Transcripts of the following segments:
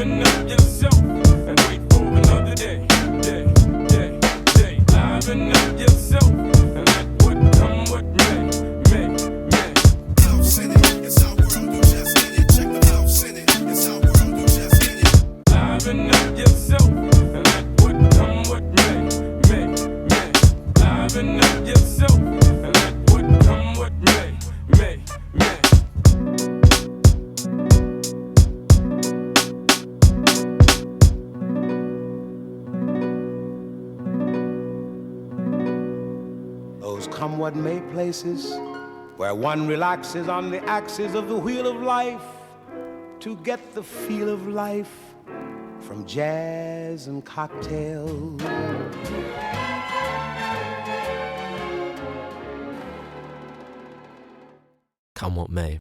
Liven up yourself and wait for another day. Liven up yourself and let what come what may. House in it, it's our world, you just in it. Check the house in it, it's our world, you just in it. Liven up yourself and let what come what may. Liven up yourself and let what come what may. Those come what may places where one relaxes on the axis of the wheel of life to get the feel of life from jazz and cocktails. Come what may.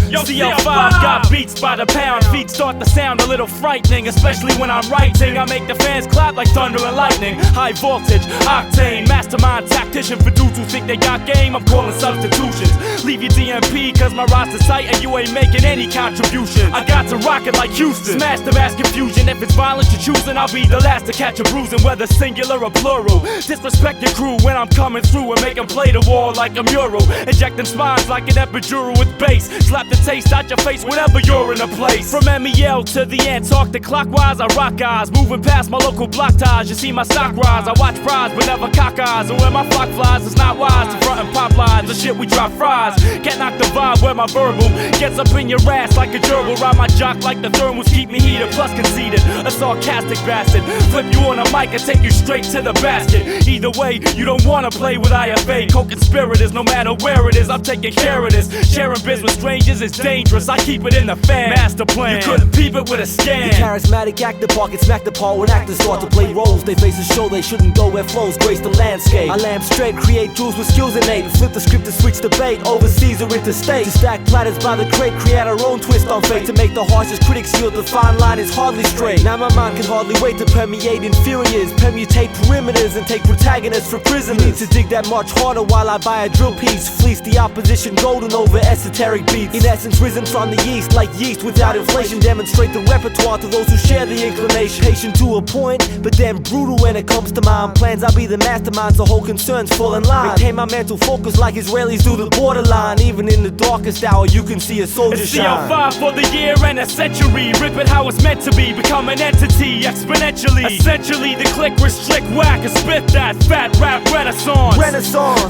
Yo, CL5 got beats by the pound. Feet start to sound a little frightening, especially when I'm writing. I make the fans clap like thunder and lightning. High voltage, octane, mastermind tactician. For dudes who think they got game, I'm calling substitutions. Leave your DMP cause my roster's tight and you ain't making any contribution. I got to rock it like Houston, smash the mass confusion. If it's violence you're choosing, I'll be the last to catch a bruising, whether singular or plural. Disrespect your crew when I'm coming through and make them play the wall like a mural. Inject them spines like an epidural with bass. Slap the taste out your face whenever you're in a place. From MEL to the Antarctic clockwise, I rock eyes. Moving past my local block ties, you see my stock rise. I watch prize but never cock eyes. And where my flock flies, it's not wise to front and pop lines. The shit we drop fries. Can't knock the vibe where my verbal gets up in your ass like a gerbil. Ride my jock like the thermals, keep me heated plus conceited. A sarcastic bastard. Flip you on a mic and take you straight to the basket. Either way, you don't wanna play with IFA. Co-conspirators, no matter where it is, I'm taking care of this. Sharing biz with strangers is dangerous, I keep it in the fan. Master plan, you couldn't peep it with a scan. The charismatic actor park gets smacked apart when actors start to play roles. They face a show they shouldn't go where flows grace the landscape. I lamp straight, create jewels with skills innate, and flip the script to switch the bait, overseas or interstate. To stack platters by the crate, create our own twist on fate. To make the harshest critics yield, the fine line is hardly straight. Now my mind can hardly wait to permeate inferiors, permutate perimeters and take protagonists for prisoners. Need to dig that much harder while I buy a drill piece, fleece the opposition golden over esoteric beats. In essence, risen from the yeast like yeast without inflation. Demonstrate the repertoire to those who share the inclination. Patient to a point, but then brutal when it comes to mine plans. I'll be the mastermind, so whole concerns fall in line. Maintain my mental focus like Israelis do the borderline. Even in the darkest hour, you can see a soldier it's shine. CL5 for the year and a century. Rip it how it's meant to be, become an entity exponentially. Essentially, the click, restrict, whack, and spit that fat rap renaissance.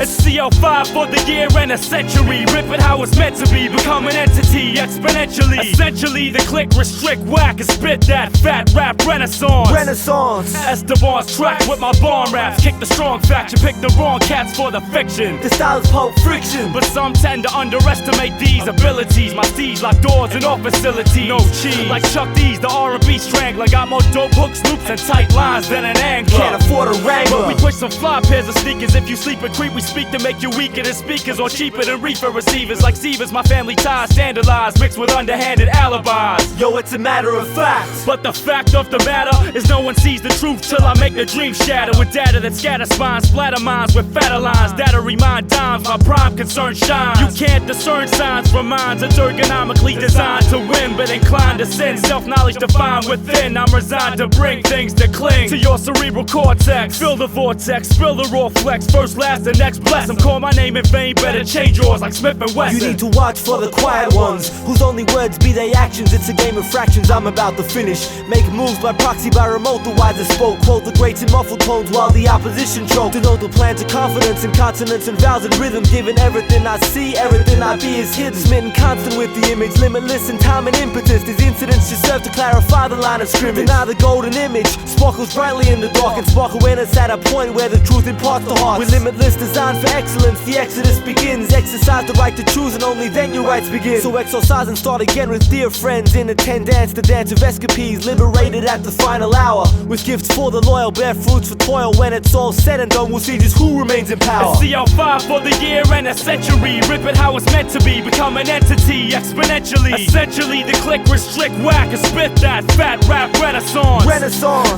It's CL5 for the year and a century. Rip it how it's meant to be, become an entity exponentially. Essentially, the click, restrict, whack, and spit that fat rap renaissance. Esteban's track with my barn raps. Kick the strong faction, pick the wrong cats for the fiction. The style is Pulp Friction, but some tend to underestimate these abilities. My steeds lock doors in all facilities. No cheese, like Chuck D's, the R&B strangler. Got more dope hooks, loops, and tight lines than an angler. Can't afford a wrangler, but we push some fly pairs of sneakers. If you sleep and creep, we speak to make you weaker than speakers or cheaper than reefer receivers. Like Sievers, my family ties standardized, mixed with underhanded alibis. Yo, it's a matter of fact. But the fact of the matter is no one sees the truth till I make the dream shatter. With data that scatter spines, splatter minds with fatter lines that'll remind dimes my prime concern shines. You can't discern signs from minds that's ergonomically designed to win, but inclined to sin. Self-knowledge defined within. I'm resigned to bring things to cling to your cerebral cortex. Fill the vortex, spill the raw flex. First, last, and next bless them. Call my name in vain, better change yours like Smith and Wesson. You need to watch for the quiet ones, whose only words be they actions. It's a game of fractions, I'm about to finish. Make moves by proxy, by remote, the wisest spoke. Quote the greats in muffled tones while the opposition choke. Denote the plans of confidence in consonants and vowels and rhythm. Given everything I see, everything I be is hidden. Smitten constant with the image, limitless in time and impetus. These incidents just serve to clarify the line of scrimmage. Deny the golden image, sparkles brightly in the dark, and spark awareness at a point where the truth imparts the heart. With limitless design for excellence, the exodus begins. Exercise the right to choose and only then your rights begin. So exercise and start again with dear friends in attendance. The dance of escapees, liberated at the final hour. With gifts for the loyal, bear fruits for toil. When it's all said and done, we'll see just who remains in power. It's CL5 for the year and a century. Rip it how it's meant to be, become an entity exponentially. Essentially, the click, restrict, whack, and spit that fat rap renaissance.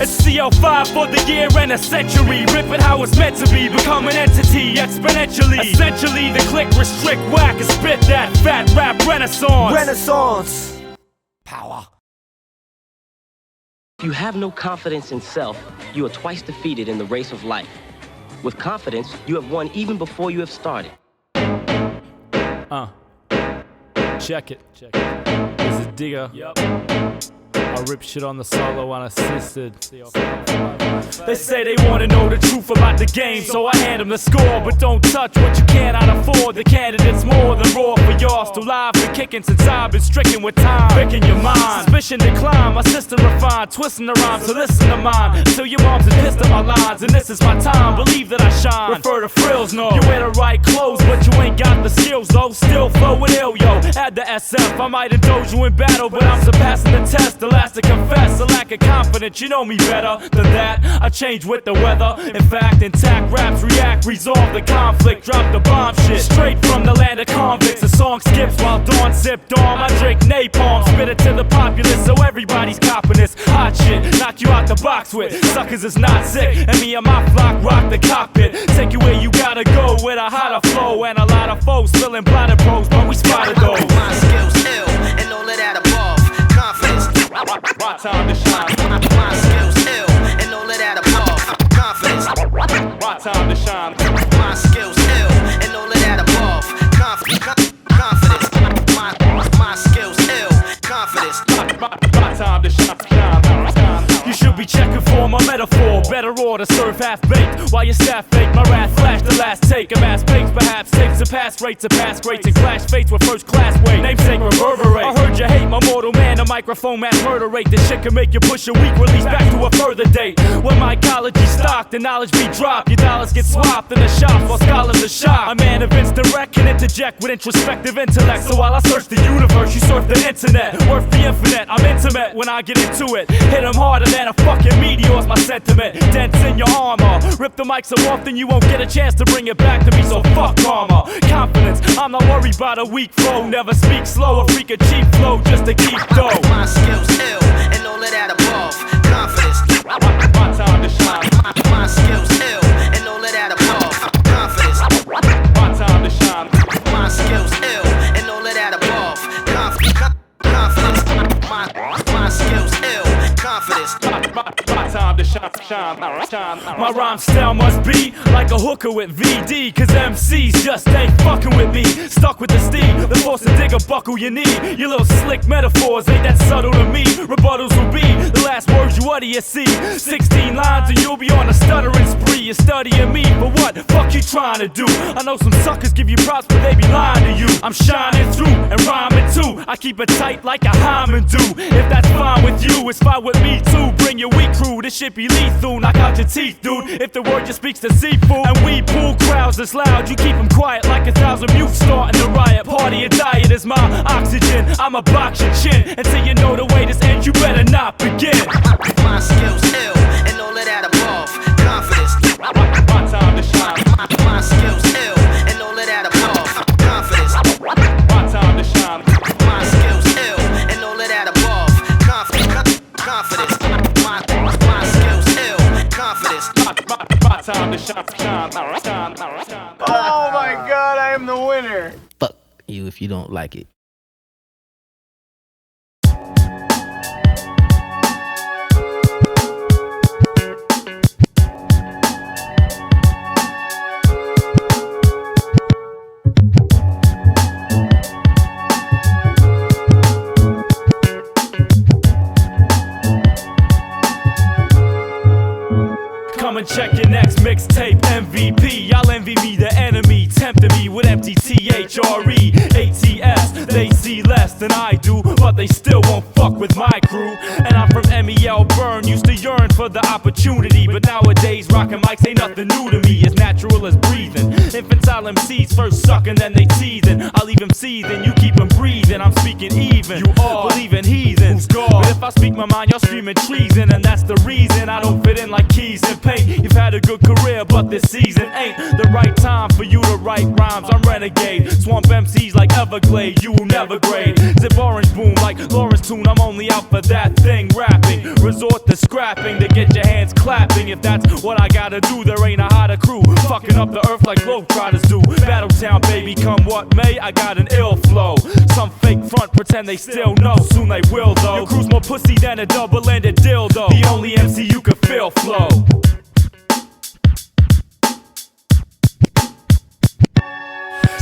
It's CO5 for the year and a century. Rip it how it's meant to be, become an entity exponentially. Essentially, the click, restrict, whack, and spit that fat rap renaissance. Power. If you have no confidence in self, you are twice defeated in the race of life. With confidence, you have won even before you have started. Check it. This is Digga. Yup. I rip shit on the solo unassisted. They say they wanna know the truth about the game, so I hand them the score. But don't touch what you cannot afford. The candidate's more than raw for y'all. Still live and kicking since I've been stricken with time. Picking your mind, suspicion decline, my system refined, twisting the rhyme, so listen to mine. Till your mom's are pissed at my lines, and this is my time. Believe that I shine. Refer to frills, no. You wear the right clothes, but you ain't got the skills, though. Still flow with ill, yo. Add the SF, I might indulge you in battle, but I'm surpassing the test. The last to confess, a lack of confidence. You know me better than that. I change with the weather. In fact, intact raps react, resolve the conflict, drop the bomb shit. Straight from the land of convicts. The song skips while dawn sipped on. I drink napalm, spit it to the populace, so everybody's copping this hot shit. Knock you out the box with suckers is not sick, and me and my flock rock the cockpit. Take you where you gotta go with a hotter flow and a lot of foes spilling blotted pros, but we spotted those. My skills ill and all of that above. Confidence. My time to shine. My skills ill and all of that above. Confidence. My time to shine. My skills ill and all of that above. Confidence. My skills ill. Confidence. My time to shine. You should be checking for my metaphor. Better order, serve half-baked while your staff fake. My wrath flash the last take. Amass pace, perhaps takes a pass rates to pass greats and clash fates with first-class weight. Namesake reverberate. I heard you hate my mortal man. A microphone mass murder rate. This shit can make you push a week release back to a further date. When my ecology stocked, the knowledge be dropped. Your dollars get swapped in the shop while scholars are shocked. A man of instant rec can interject with introspective intellect. So while I search the universe, you surf the internet. Worth the infinite, I'm intimate when I get into it. Hit 'em harder than a fucking meteor's my sentiment. Dents in your armor. Rip the mic so often you won't get a chance to bring it back to me, so fuck karma. Confidence, I'm not worried about a weak foe. Never speak slow, a freak a cheap flow just to keep dough. My skills ill and all of that above. Confidence. My time to shine. My skills ill and all of that above. Confidence. My time to shine. My skills ill and all of that above. Confidence. My skills ill. Confidence. My time to shine. My rhyme style must be like a hooker with VD, cause MCs just ain't fucking with me. Stuck with the steam, the force to dig a buckle you need. Your little slick metaphors ain't that subtle to me. Rebuttals will be the last words you utter, you see. 16 lines and you'll be on a stuttering spree. You're studying me for what? Fuck you trying to do? I know some suckers give you props, but they be lying to you. I'm shining through and rhyming too. I keep it tight like a hymen do. If that's fine with you, it's fine with me too. Bring your weak crew, this shit be lethal. Knock out your teeth, dude. If the word just speaks to seafood. And we pull crowds that's loud, you keep them quiet like 1,000 youth starting to riot. Party or diet is my oxygen. I'ma box your chin until you know the way this ends. You better not begin. My skills ill and all of that above. Confidence. My time to shine. My skills ill and all of that above. Confidence. My time to shine. My skills ill and all of that above. Confidence. My skills ill. Confidence. My time to shine. Oh my god, I am the winner. Fuck you if you don't like it. Come and check your next mixtape, MVP. Y'all envy me, the enemy, tempting me with empty THRE, ATS. They see less than I do, but they still won't fuck with my crew. And I'm from MEL Burn, used to yearn for the opportunity, but nowadays rockin' mics ain't nothing new to me. As natural as breathing. Infantile MCs first suckin', then they teething. I leave them seething, you keep them breathing. I'm speaking even. You all believe in heathens. But if I speak my mind, y'all screaming treason, and that's the reason I don't fit in like keys and paint. You've had a good career, but this season ain't the right time for you to write rhymes. I'm renegade. Swamp MCs like like Everglade, you will never grade. Zip orange boom like Lawrence tune, I'm only out for that thing, rapping. Resort to scrapping to get your hands clapping. If that's what I gotta do, there ain't a hotter crew. Fucking up the earth like Globetrotters do. Battletown, baby, come what may, I got an ill flow. Some fake front pretend they still know, soon they will though. Your crew's more pussy than a double-ended dildo. The only MC you can feel flow.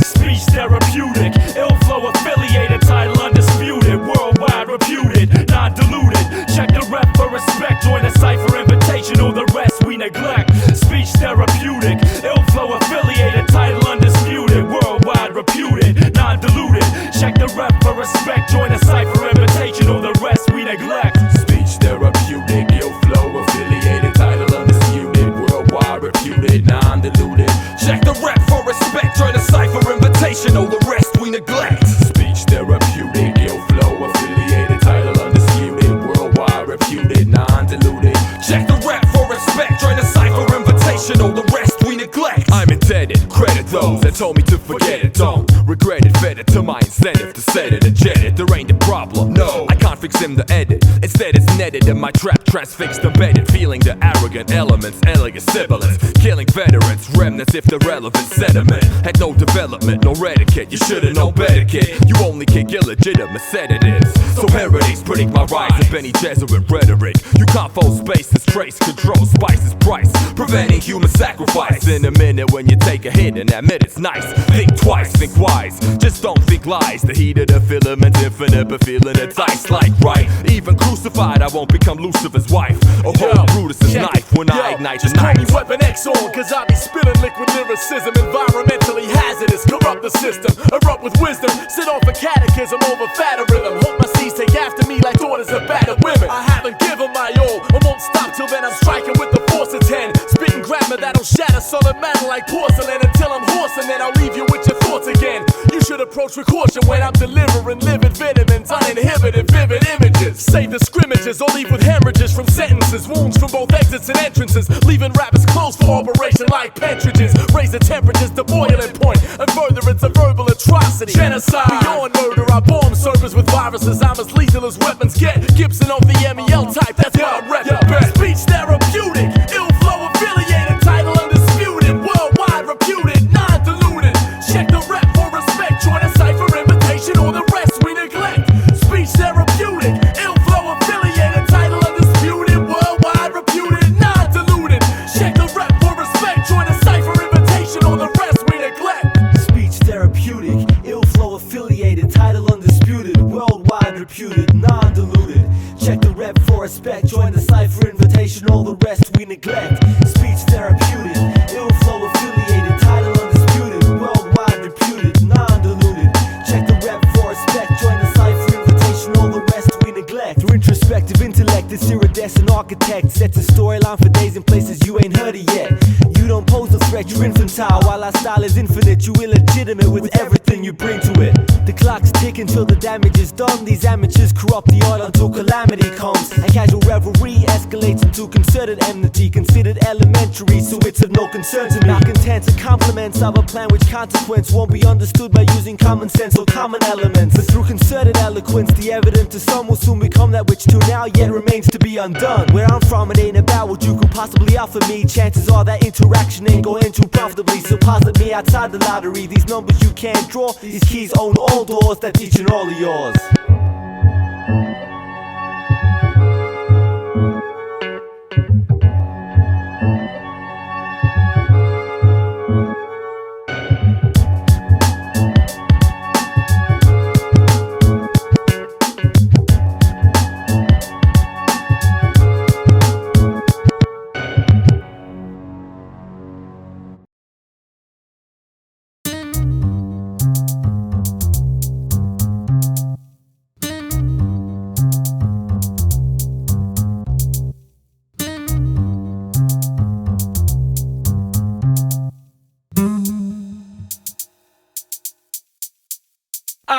Speech therapeutic, ill flow affiliated, title undisputed, worldwide reputed, non-diluted. Check the rep for respect, join the cipher invitational, the rest we neglect. Speech therapeutic, ill flow affiliated, title undisputed, worldwide reputed, non-diluted. Check the rep for respect, join the cipher invitational, the rest we neglect. Speech therapeutic, ill flow affiliated, title undisputed, worldwide reputed, non-diluted. Check the rep for respect, join the cipher invitational, the rest we neglect. Speech therapeutic, ill flow affiliated, title undisputed, worldwide reputed, non-diluted. Check the rep for respect, join the cipher invitational, the rest we neglect. I'm indebted, credit those that told me to forget it. Don't regret it, fed it to my incentive to set it and jet it. There ain't a problem, no, I can't fix him the edit. Instead it's netted in my trap, transfixed, embedded. Feeling the arrogant elements, elegant sibilants. Killing veterans, remnants if they're relevant. Sediment, had no development, no etiquette. You should've known better, kid. You only kick illegitimate sedatives. So heretics predict my rise of Benny Jesuit rhetoric. You can't fold spaces, trace, control, spices, price. Preventing human sacrifice. In a minute when you take a hit and admit it's nice. Think twice, think wise, just don't think lies. The heat of the filament infinite, but feeling it ice like right. Even crucified, I won't become Lucifer's wife. Or hold Brutus's knife when I ignite the night. Just call me Weapon X on, cause I be spilling liquid lyricism. Environmentally hazardous, corrupt the system. Erupt with wisdom, sit off a catechism over fatter rhythm. Hope my seeds take after me like daughters of battered women. I haven't given my all, I won't stop till then I'm striking with the force of 10. Spitting grammar that'll shatter solid metal like porcelain. Until I'm hoarse and then I'll leave you with your thoughts again. You should approach with caution when I'm delivering livid vitamins, uninhibited vivid images. Save the scrimmages or leave with hemorrhages from sentences. Wounds from both exits and entrances, leaving rappers closed for operation like pentrages. Raise the temperatures to boiling point, and further it's a verbal atrocity. Genocide, beyond murder, I bomb servers with viruses. I'm as lethal as weapons get. Gibson of the MEL type, that's what I rep it best. Speech therapeutic, ill flow affiliated, title undisputed, worldwide reputed, non-diluted. Check the rep for respect, join a cipher invitation, or the rest we neglect. Speech therapeutic, ill flow affiliated, title undisputed, worldwide reputed, non-diluted. Check the rep for respect, join a cipher invitation, or the rest we neglect. Speech therapeutic, ill flow affiliated, title undisputed, worldwide reputed, non-diluted. Check the rep for respect, join the cipher invitation, all the rest we neglect. Speech therapeutic, ill flow affiliated, title undisputed, worldwide reputed, non-diluted. Check the rep for respect, join the cipher invitation, all the rest we neglect. Through introspective intellect, this iridescent architect sets a storyline for days and places you ain't heard it yet. You don't pose a threat, you're infantile, while our style is infinite. You illegitimate with everything you bring to it. The clock's ticking till the damage is done. These amateurs corrupt the art until calamity comes, and casual revelry escalates into concerted enmity, considered elementary, so it's of no concern to me. Not content to compliments of a plan which consequence won't be understood by using common sense or common elements. But through concerted eloquence, the evident to some will soon become that which till now yet remains to be undone. Where I'm from, it ain't about what you could possibly offer me. Chances are that interaction ain't going too profitably, so posit me outside the lottery. These numbers you can't draw, these keys own all doors that's each and all of yours.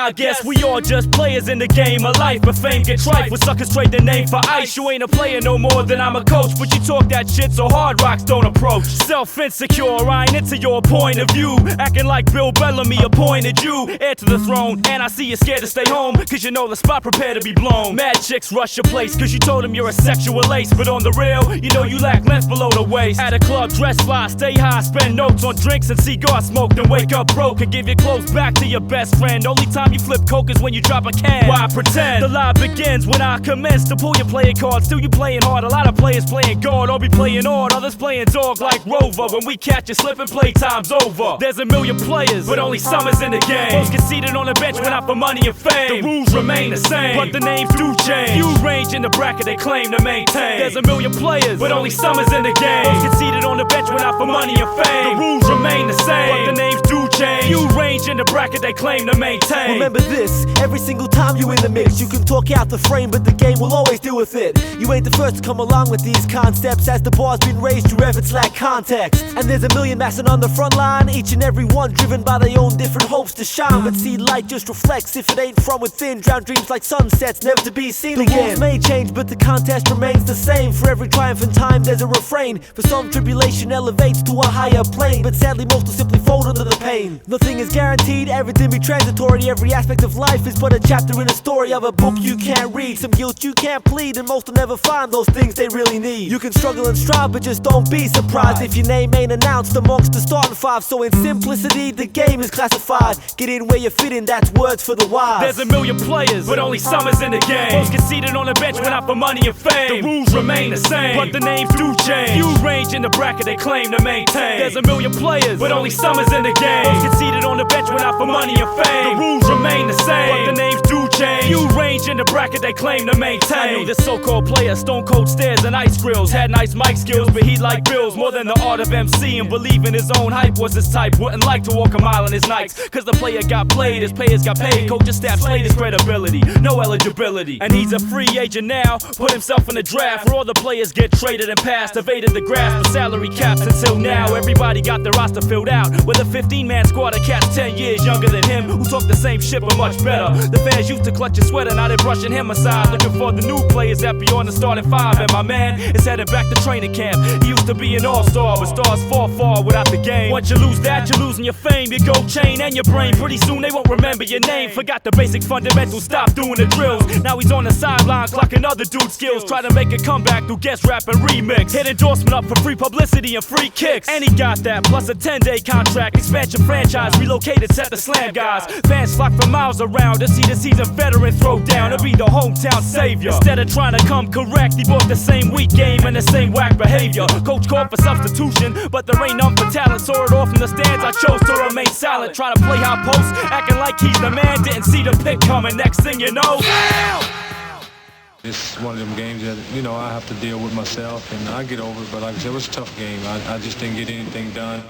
I guess we all just players in the game of life, but fame get trife with suckers trade their name for ice. You ain't a player no more than I'm a coach, but you talk that shit so hard rocks don't approach. Self-insecure, I ain't into your point of view, acting like Bill Bellamy appointed you heir to the throne, and I see you scared to stay home, cause you know the spot prepared to be blown. Mad chicks rush your place, cause you told them you're a sexual ace, but on the real, you know you lack length below the waist. At a club, dress fly, stay high, spend notes on drinks and cigar smoke, then wake up broke and give your clothes back to your best friend. Only time you flip coke is when you drop a can. Why pretend? The lie begins when I commence to pull your playing cards. Still you playing hard, a lot of players playing guard, or be playing odd, others playing dog like Rover. When we catch you slipping, playtime's over. There's a million players, but only some is in the game. Most get seated on the bench went out for money and fame. The rules remain the same, but the names do change. You range in the bracket they claim to maintain. There's a million players, but only some is in the game. Most get seated on the bench went out for money and fame. The rules remain the same, but the names do change. You range in the bracket they claim to maintain. Remember this, every single time you in the mix, you can talk out the frame, but the game will always deal with it. You ain't the first to come along with these concepts, as the bar's been raised, your efforts lack context. And there's a million massing on the front line, each and every one driven by their own different hopes to shine. But see, light just reflects, if it ain't from within, drown dreams like sunsets, never to be seen again. The rules may change, but the contest remains the same. For every triumph in time, there's a refrain. For some, tribulation elevates to a higher plane, but sadly most will simply fold under the pain. Nothing is guaranteed, everything be transitory. Every aspect of life is but a chapter in a story of a book you can't read. Some guilt you can't plead, and most will never find those things they really need. You can struggle and strive, but just don't be surprised if your name ain't announced amongst the starting five. So in simplicity, the game is classified. Get in where you fit in, that's words for the wise. There's a million players, but only some is in the game. Most get seated on the bench went out for money and fame. The rules remain the same, but the names do change. You range in the bracket they claim to maintain. There's a million players, but only some is in the game. Most get seated on the bench went out for money and fame. The rules remain the same, but the names do change. You range in the bracket they claim to maintain. I knew this so-called player, stone cold stairs and ice grills. Had nice mic skills, but he liked bills more than the art of MC. And believing his own hype was his type. Wouldn't like to walk a mile in his nights, cause the player got played, his players got paid. Coach's staff slayed his credibility, no eligibility. And he's a free agent now, put himself in the draft where all the players get traded and passed. Evaded the grasp of salary caps until now. Everybody got their roster filled out with a 15-man squad of cats 10 years younger than him, who talk the same shit but much better. The fans used to clutch his sweater, now they're brushing him aside, looking for the new players that be on the starting five. And my man is headed back to training camp. He used to be an all-star, but stars fall far without the game. Once you lose that, you're losing your fame, your gold chain, and your brain. Pretty soon they won't remember your name. Forgot the basic fundamentals, stop doing the drills. Now he's on the sideline, clocking other dudes' skills. Try to make a comeback through guest rap and remix. Hit endorsement up for free publicity and free kicks. And he got that, plus a 10-day contract. Expansion franchise, relocated, set the slam guys. Fans flock for miles around to see the seasoned veteran throw down to be the hometown savior. Instead of trying to come correct, he bought the same weak game and the same whack behavior. Coach called for substitution, but there ain't none for talent. Saw it all from the stands, I chose to remain silent. Try to play high post, acting like he's the man. Didn't see the pick coming, next thing you know, it's one of them games that, you know, I have to deal with myself, and I get over it, but like I said, it was a tough game. I just didn't get anything done.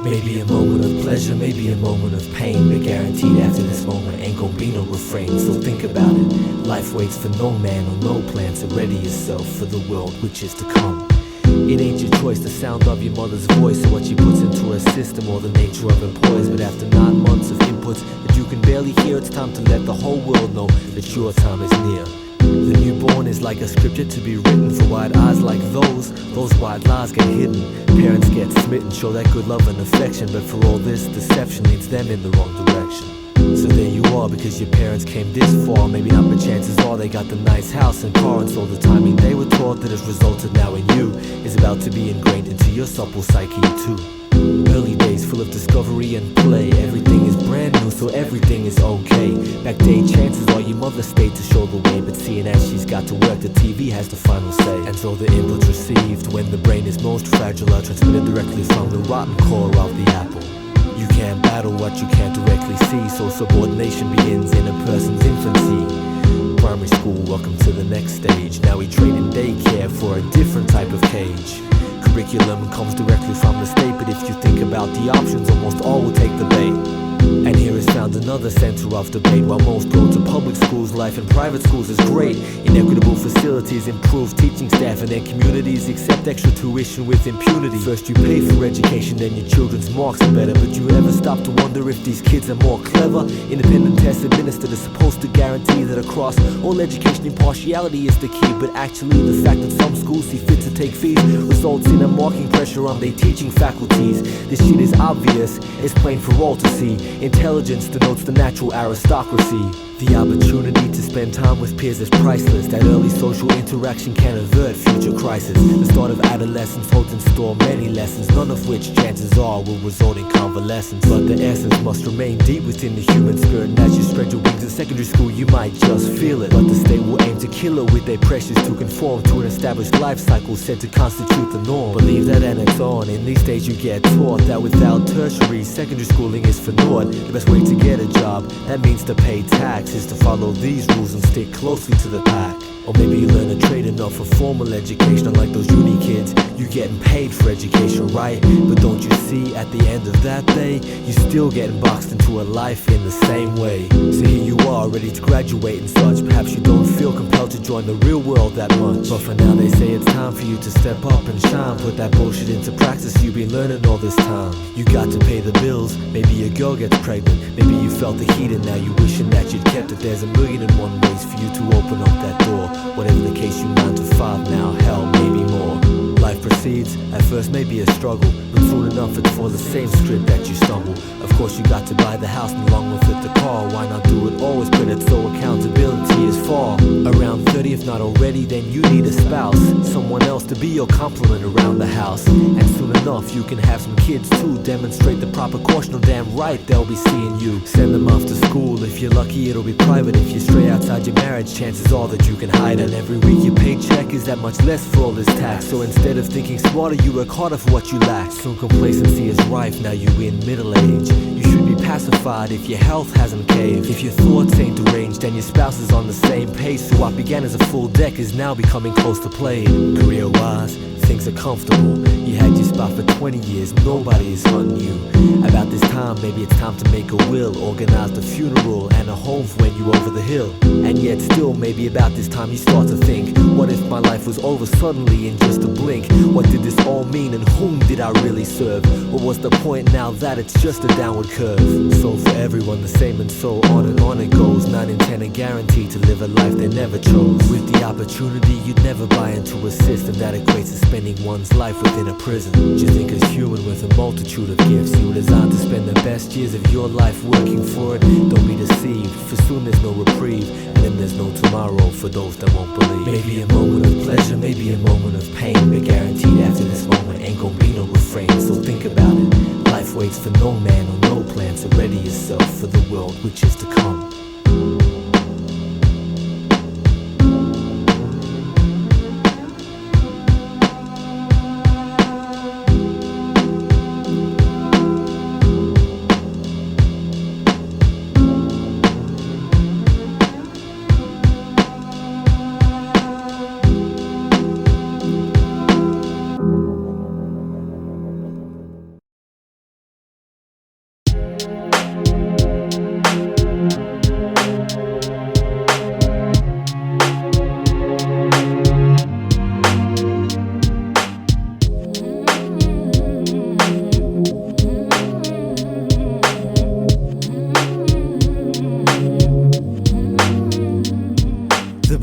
Maybe a moment of pleasure, maybe a moment of pain, but guaranteed after this moment ain't gon' be no refrain. So think about it, life waits for no man or no plan, to ready yourself for the world which is to come. It ain't your choice, the sound of your mother's voice, or what she puts into her system, or the nature of her poise. But after 9 months of inputs that you can barely hear, it's time to let the whole world know that your time is near. The newborn is like a scripture to be written for wide eyes like those wide lies get hidden. Parents get smitten, show that good love and affection, but for all this, deception leads them in the wrong direction. So there you are, because your parents came this far. Maybe not, but chances are they got the nice house and car, and so the timing they were taught that has resulted now in you is about to be ingrained into your supple psyche too. Early days full of discovery and play, everything is brand new, so everything is okay. Back day chances are your mother stayed to show the way, but seeing as she's got to work, the TV has the final say. And so the inputs received when the brain is most fragile are transmitted directly from the rotten core of the apple. You can't battle what you can't directly see, so subordination begins in a person's infancy. Primary school, welcome to the next stage. Now we trade in daycare for a different type of cage. Curriculum comes directly from the state, but if you think about the options, almost all will take the bait. And here is found another another center of debate. While most go to public schools, life in private schools is great. Inequitable facilities improve teaching staff, and their communities accept extra tuition with impunity. First you pay for education, then your children's marks are better. But you ever stop to wonder if these kids are more clever? Independent tests administered are supposed to guarantee that across all education impartiality is the key. But actually the fact that some schools see fit to take fees results in a marking pressure on their teaching faculties. This shit is obvious, it's plain for all to see. Intelligence denotes the natural aristocracy. The opportunity to spend time with peers is priceless. That early social interaction can avert future crisis. The start of adolescence holds in store many lessons, none of which chances are will result in convalescence. But the essence must remain deep within the human spirit, and as you spread your wings in secondary school you might just feel it. But the state will aim to kill it with their pressures to conform to an established life cycle said to constitute the norm. Believe that and it's on. In these days you get taught that without tertiary, secondary schooling is for naught. The best way to get a job, that means to pay tax, is to follow these rules and stick closely to the pack. Or maybe you learn a trade enough for formal education. Unlike those uni kids, you're getting paid for education, right? But don't you see, at the end of that day, you're still getting boxed into a life in the same way. So here you are, ready to graduate and such. Perhaps you don't feel compelled to join the real world that much, but for now they say it's time for you to step up and shine. Put that bullshit into practice you've been learning all this time. You got to pay the bills, maybe your girl gets pregnant, maybe you felt the heat and now you're wishing that you'd kept it. There's 1,000,001 ways for you to open up that door. Whatever the case, you 9 to 5 now, hell, maybe more. Life proceeds, at first maybe a struggle, but soon enough it's for the same script that you stumble. Of course you got to buy the house and along with it the car. Why not do it always, but it's so accountability is far. Around 30, if not already, then you need a spouse, someone else to be your complement around the house. And soon enough you can have some kids too. Demonstrate the proper caution, oh damn right they'll be seeing you. Send them off to school, if you're lucky it'll be private. If you're straight outside your marriage, chances are that you can hide. And every week your paycheck is that much less for all this tax. So instead of thinking smarter, you work harder for what you lack. Soon complacency is rife, now you in middle age. You should be pacified if your health hasn't caved. If your thoughts ain't deranged and your spouse is on the same pace. So what began as a full deck is now becoming close to played. Career-wise, things are comfortable. You had your spot for 20 years, nobody is hunting you. About this time, maybe it's time to make a will, organize the funeral and a home for when you over the hill. And yet still, maybe about this time you start to think, what if my life was over suddenly in just a blink? What did this all mean and whom did I really serve? What was the point now that it's just a downward curve? So for everyone the same, and so on it goes. 9 in 10 are guaranteed to live a life they never chose. With the opportunity you'd never buy into a system that equates to spending one's life within a prison. Do you think as human with a multitude of gifts you were designed to spend the best years of your life working for it? Don't be deceived, for soon there's no reprieve, and then there's no tomorrow for those that won't believe. Maybe a moment of pleasure, maybe a moment of pain, but guaranteed after this moment ain't gonna be no refrain. So think about it, life waits for no man or no plan. So ready yourself for the world which is to come.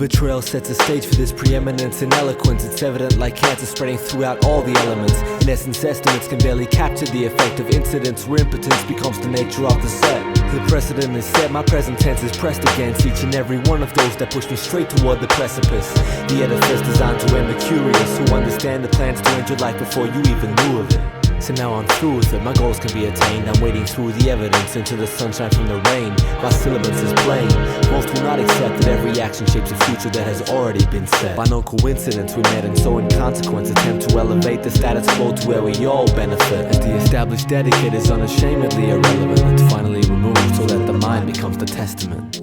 Betrayal sets a stage for this preeminence in eloquence. It's evident like cancer spreading throughout all the elements. In essence, estimates can barely capture the effect of incidents where impotence becomes the nature of the set. The precedent is set, my present tense is pressed against each and every one of those that push me straight toward the precipice. The edifice designed to end the curious, who understand the plans to end your life before you even knew of it. So now I'm through with it, my goals can be attained. I'm wading through the evidence into the sunshine from the rain. My syllabus is plain, most will not accept that every action shapes a future that has already been set. By no coincidence we met, and so in consequence attempt to elevate the status quo to where we all benefit. As the established etiquette is unashamedly irrelevant, it's finally removed so that the mind becomes the testament.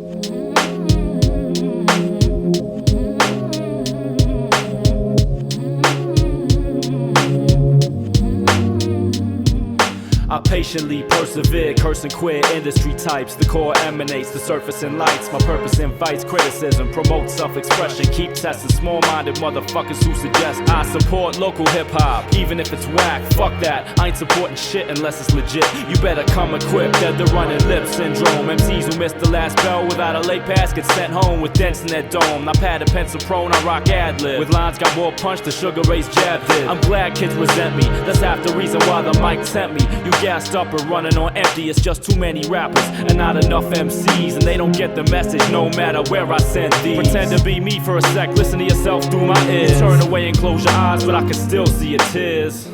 I pay patiently persevere, cursing queer industry types. The core emanates, the surface and lights. My purpose invites criticism, promotes self-expression. Keep testing small-minded motherfuckers who suggest I support local hip-hop, even if it's whack. Fuck that, I ain't supporting shit unless it's legit. You better come equipped. At the running lip syndrome, MCs who missed the last bell without a late pass get sent home with dents in their dome. Now pad and pencil prone, I rock ad-lib with lines got more punch than Sugar Ray's jab did. I'm glad kids resent me, that's half the reason why the mic tempt me. You gassed up and running on empty, it's just too many rappers and not enough MCs, and they don't get the message no matter where I send these. Pretend to be me for a sec, listen to yourself through my ears. Turn away and close your eyes, but I can still see your tears.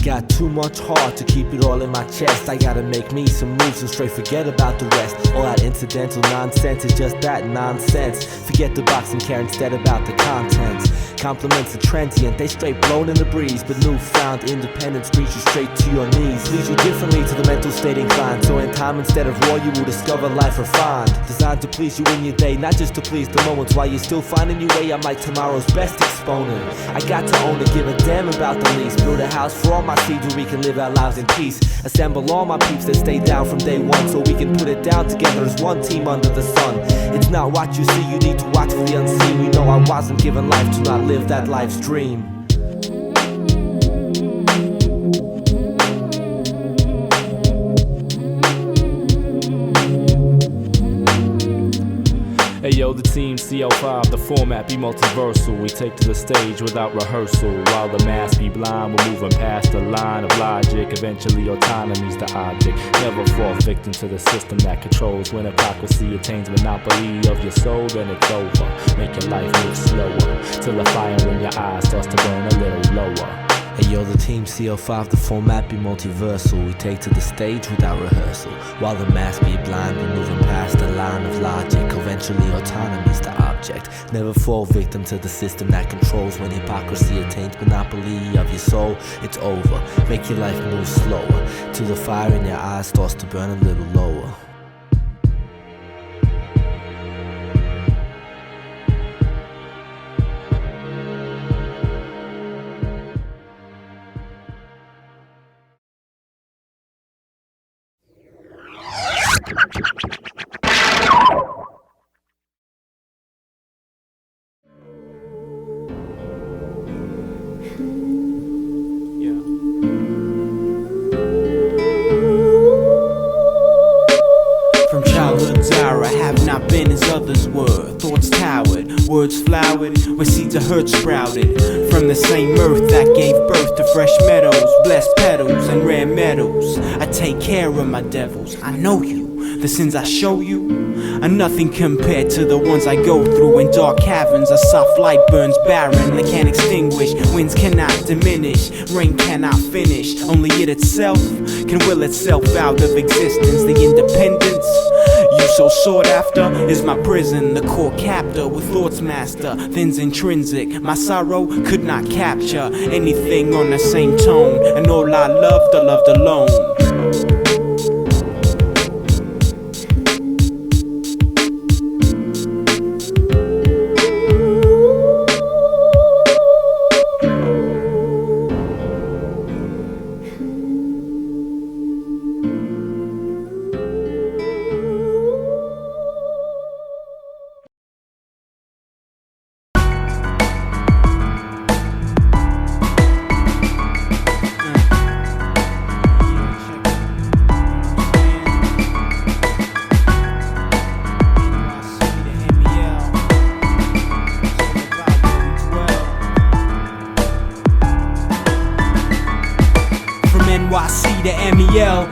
Got too much heart to keep it all in my chest. I gotta make me some moves and straight forget about the rest. All that incidental nonsense is just that nonsense. Forget the box and care instead about the contents. Compliments are transient, they straight blown in the breeze. But newfound independence brings you straight to your knees. Leads you differently to the mental state inclined. So in time instead of war you will discover life refined. Designed to please you in your day, not just to please the moments. While you're still finding your way, I'm like tomorrow's best exponent. I got to own it, give a damn about the lease. Build a house for all my seeds where we can live our lives in peace. Assemble all my peeps that stay down from day one, so we can put it down together as one team under the sun. It's not what you see, you need to watch for the unseen. We know I wasn't given life to not live that life's dream. Hey yo, the team CL5, the format be multiversal. We take to the stage without rehearsal. While the mass be blind, we're moving past the line of logic. Eventually autonomy's the object. Never fall victim to the system that controls. When hypocrisy attains monopoly of your soul, then it's over. Make your life move slower, till the fire in your eyes starts to burn a little lower. Hey yo, the team CL5, the format be multiversal. We take to the stage without rehearsal. While the mass be blind, we're moving past the line of logic. Eventually autonomy's the object. Never fall victim to the system that controls. When hypocrisy attains monopoly of your soul, it's over. Make your life move slower, till the fire in your eyes starts to burn a little lower. From childhood Zara, have not been as others were. Thoughts towered, words flowered, where seeds of hurt sprouted. From the same earth that gave birth to fresh meadows, blessed petals and rare metals. I take care of my devils, I know you. The sins I show you are nothing compared to the ones I go through. In dark caverns, a soft light burns barren. They can't extinguish, winds cannot diminish, rain cannot finish. Only it itself can will itself out of existence. The independence you so sought after is my prison. The core captor with thoughts master, thins intrinsic. My sorrow could not capture anything on the same tone. And all I loved alone.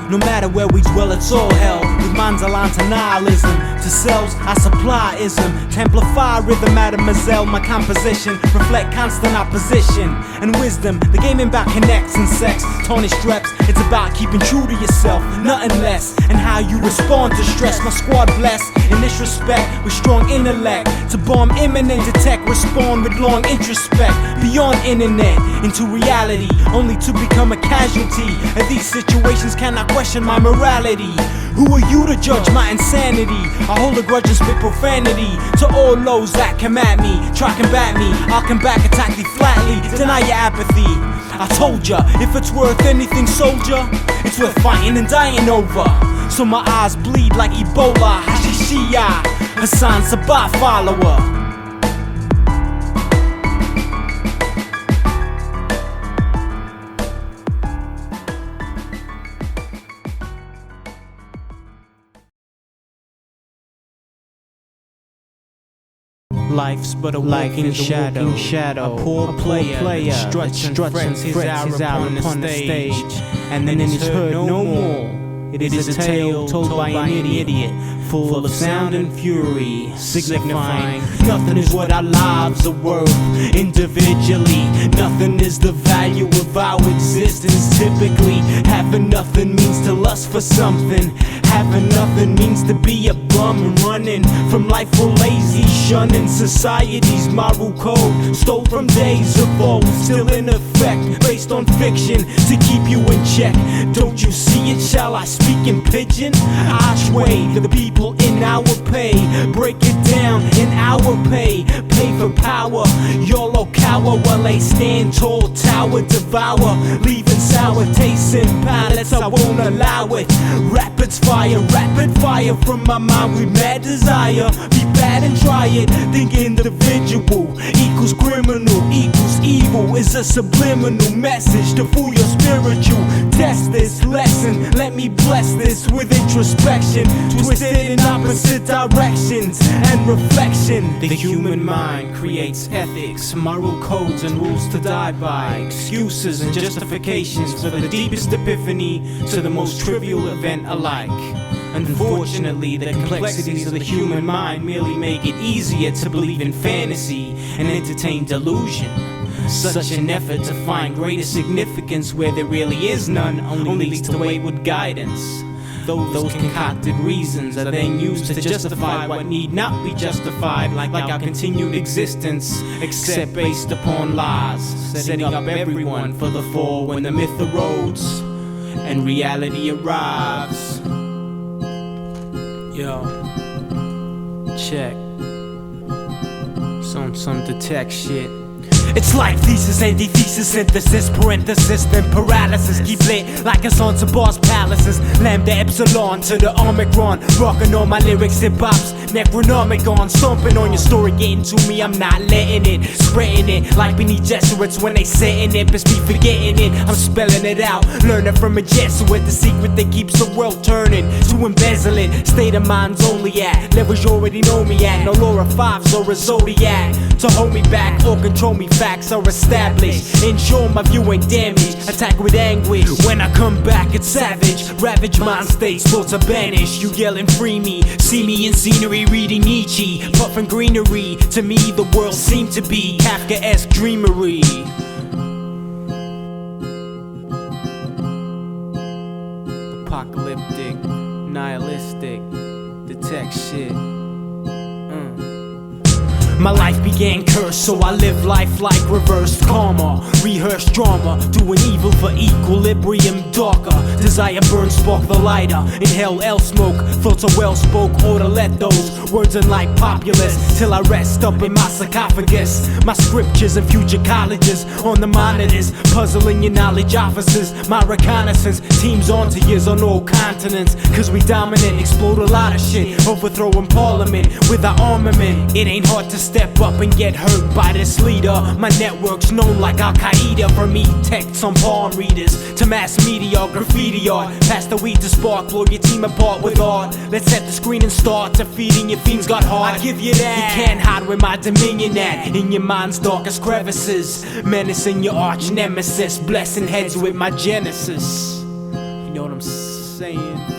No matter where we dwell, it's all hell. With minds aligned to nihilism, to cells I supply ism. Templify rhythm, mademoiselle. My composition reflect constant opposition and wisdom. The gaming about connects and sex, tarnished reps. It's about keeping true to yourself, nothing less. And how you respond to stress. My squad blessed in this respect with strong intellect. To bomb imminent, detect, respond with long introspect. Beyond internet, into reality, only to become a casualty. And these situations cannot question my morality. Who are you to judge my insanity? I hold a grudge and spit profanity to all those that come at me. Try combat me, I'll come back, attack thee flatly, deny your apathy. I told ya, if it's worth anything, soldier, it's worth fighting and dying over. So my eyes bleed like Ebola, Hashishiya, Hassan Sabah follower. Life's but a walking shadow, a poor player struts and frets his hour upon the stage, and then is heard no more. It is a tale told by an idiot, full of sound and fury, signifying nothing is what our lives are worth individually. Nothing is the value of our existence. Typically, having nothing means to lust for something. Having nothing means to be a bum and running from life for lazy, shunning society's moral code, stole from days of old, still in effect, based on fiction to keep you in check. Don't you see it? Shall I speak in pigeon? Archway, the people in our pay, break it down in our pay, pay for power. Y'all all cower while they stand tall, tower devour, leaving sour taste in palates. I won't allow it. Rapid fire from my mind with mad desire. Be bad and try it. Think individual equals criminal equals evil is a subliminal message to fool your spiritual. Test this lesson, let me bless this with introspection, twisted in opposite directions and reflection. The human mind creates ethics, moral codes and rules to die by, excuses and justifications for the deepest epiphany to the most trivial event alike. Unfortunately, the complexities of the human mind merely make it easier to believe in fantasy and entertain delusion. Such an effort to find greater significance where there really is none only leads to wayward guidance. Those concocted reasons are then used to justify what need not be justified, like our continued existence, except based upon lies, setting up everyone for the fall when the myth erodes and reality arrives. Yo, check. Some detect shit. It's like thesis, antithesis, synthesis, parenthesis, then paralysis. Keep lit like it's on to boss palaces. Lambda epsilon to the omicron. Rockin' on my lyrics, hip-hops, Necronomicon. Stomping on your story, getting to me, I'm not letting it. Spreading it like beneath Jesuits when they setting it. Best be forgetting it, I'm spelling it out. Learning from a Jesuit, the secret that keeps the world turning. To embezzle it, state of mind's only at levels you already know me at. No Laura 5s or a Zodiac to hold me back or control me. Facts are established, ensure my view ain't damaged. Attack with anguish, when I come back it's savage. Ravage mind states, thoughts are banished. You yelling free me, see me in scenery reading Nietzsche. Puffin' greenery, to me the world seemed to be Kafkaesque dreamery. Apocalyptic, nihilistic, detect shit. My life began cursed, so I live life like reversed karma. Rehearsed drama, doing evil for equilibrium darker. Desire burn, spark the lighter. Inhale L smoke, thoughts are well spoke. Or to let those words in like populace till I rest up in my sarcophagus. My scriptures and future colleges on the monitors, puzzling your knowledge officers. My reconnaissance teams onto years on all continents. Cause we dominant, explode a lot of shit. Overthrowing parliament with our armament. It ain't hard to step up and get hurt by this leader. My network's known like Al-Qaeda. From e-texts on palm readers to mass media, graffiti art. Pass the weed to spark, blow your team apart with art. Let's set the screen and start defeating your fiends got hard. I give you that. You can't hide where my dominion at. In your mind's darkest crevices, menacing your arch nemesis, blessing heads with my genesis. You know what I'm saying?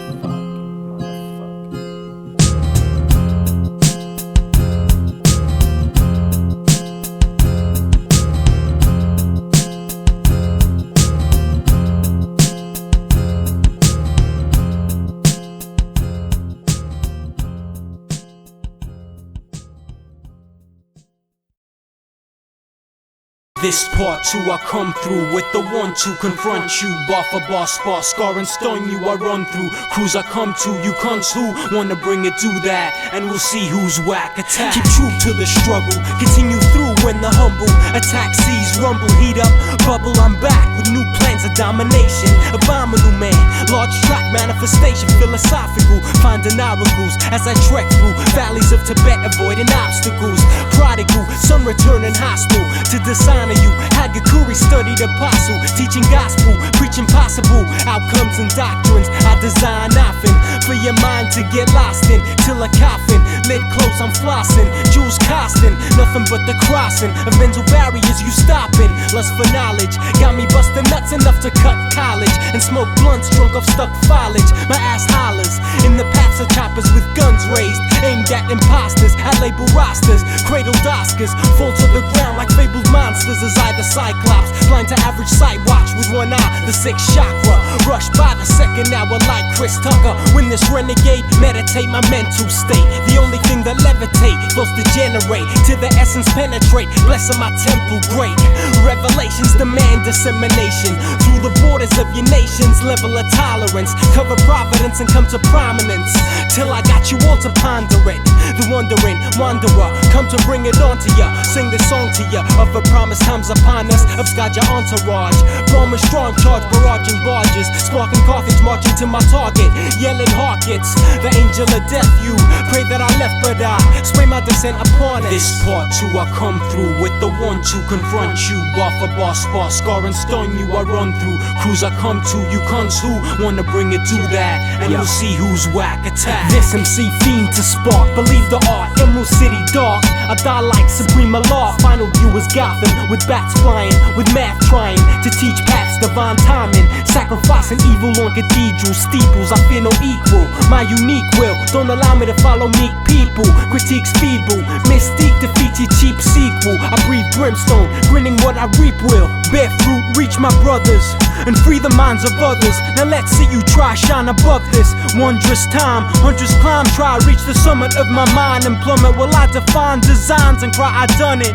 This part 2 I come through with the one to confront you. Bar for bar, spar, scar and stone you I run through. Crews I come to, you cunts who wanna bring it to that, and we'll see who's whack. Attack, keep true to the struggle, continue through when the humble attack sees rumble, heat up, bubble. I'm back with new plans of domination. Abominable man, large track manifestation, philosophical, finding oracles as I trek through valleys of Tibet, avoiding obstacles. Prodigal, son returning hostile to design you. Hagakuri studied apostle, teaching gospel, preaching possible outcomes and doctrines. I design often for your mind to get lost in, till a coffin, lid close, I'm flossing, jewels costing, nothing but the crossing of mental barriers you stopping. Lust for knowledge got me busting nuts enough to cut college and smoke blunts drunk off stuck foliage. My ass hollers in the paths of choppers with guns raised, aimed at imposters. I label rosters, cradled Oscars, fall to the ground like fabled monsters. As I the Cyclops, blind to average sight, watch with one eye, the sixth chakra, rush by the second hour like Chris Tucker. When this renegade, meditate my mental state, the only thing that levitate, flows to generate, to the essence penetrate, blessing my temple great. Revelations demand dissemination through the borders of your nations, level of tolerance, cover providence and come to prominence, till I got you all to ponder it. The wondering wanderer, come to bring it on to ya, sing this song to ya of a promise times upon us, abscond your entourage. Bomb a strong charge, barraging barges, sparking Carthage, marching to my target, yelling Harkets, the angel of death you pray that I left, but I spray my descent upon it. This part 2 I come through with the one to confront you. Bar for bar, spar, scar and stone you I run through. Crews I come to, you cunts who wanna bring it to that, and you'll see who's whack. Attack, this MC fiend to spark, believe the art, Emerald City dark. I die like Supreme Allah, final view is Gotham, with bats flying, with math trying to teach paths, divine timing, sacrificing evil on cathedral steeples. I fear no equal, my unique will don't allow me to follow meek people. Critiques feeble, mystique defeat your cheap sequel. I breathe brimstone, grinning what I reap will bear fruit, reach my brothers and free the minds of others. Now let's see you try shine above this wondrous time. Hundreds climb, try reach the summit of my mind and plummet. Will I define designs and cry I done it?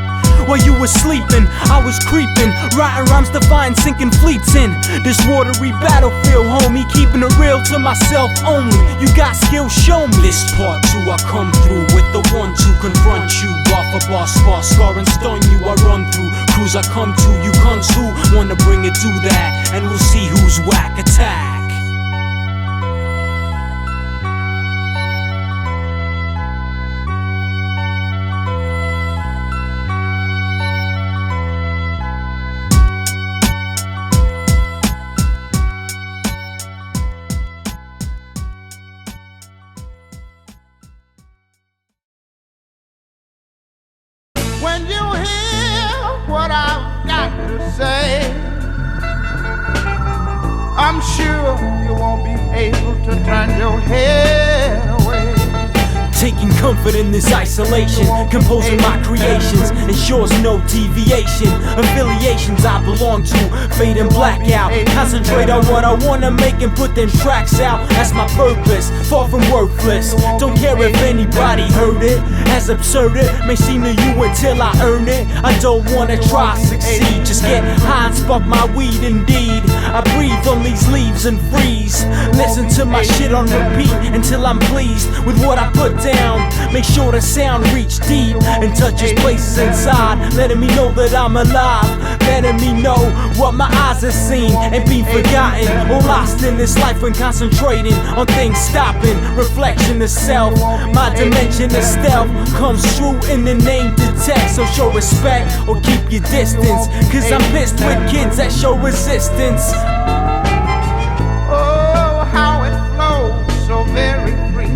While you were sleeping, I was creeping, writing rhymes defying, sinking fleets in this watery battlefield, homie. Keeping it real to myself only. You got skill, show me. This part 2 I come through with the one to confront you. Bar for bar, spar, scar and stone you I run through. Crews I come to, you cunts who wanna bring it to that, and we'll see who's whack. Attack. When you hear what I've got to say, I'm sure you won't be able to turn your head away. Taking comfort in this isolation, composing my creations ensures no deviation. Affiliations I belong to fade and blackout. Concentrate on what I wanna make and put them tracks out. That's my purpose, far from worthless. Don't care if anybody heard it. As absurd it may seem to you until I earn it. I don't wanna try succeed, just get high and spark my weed. Indeed, I breathe on these leaves and freeze. Listen to my shit on repeat until I'm pleased with what I put down. Make sure the sound reach deep and touches places inside, letting me know that I'm alive, letting me know what my eyes have seen and been forgotten or lost in this life when concentrating on things stopping. Reflection of self, my dimension of stealth comes true in the name detect. So show respect or keep your distance, cause I'm pissed with kids that show resistance. Oh, how it flows so very free.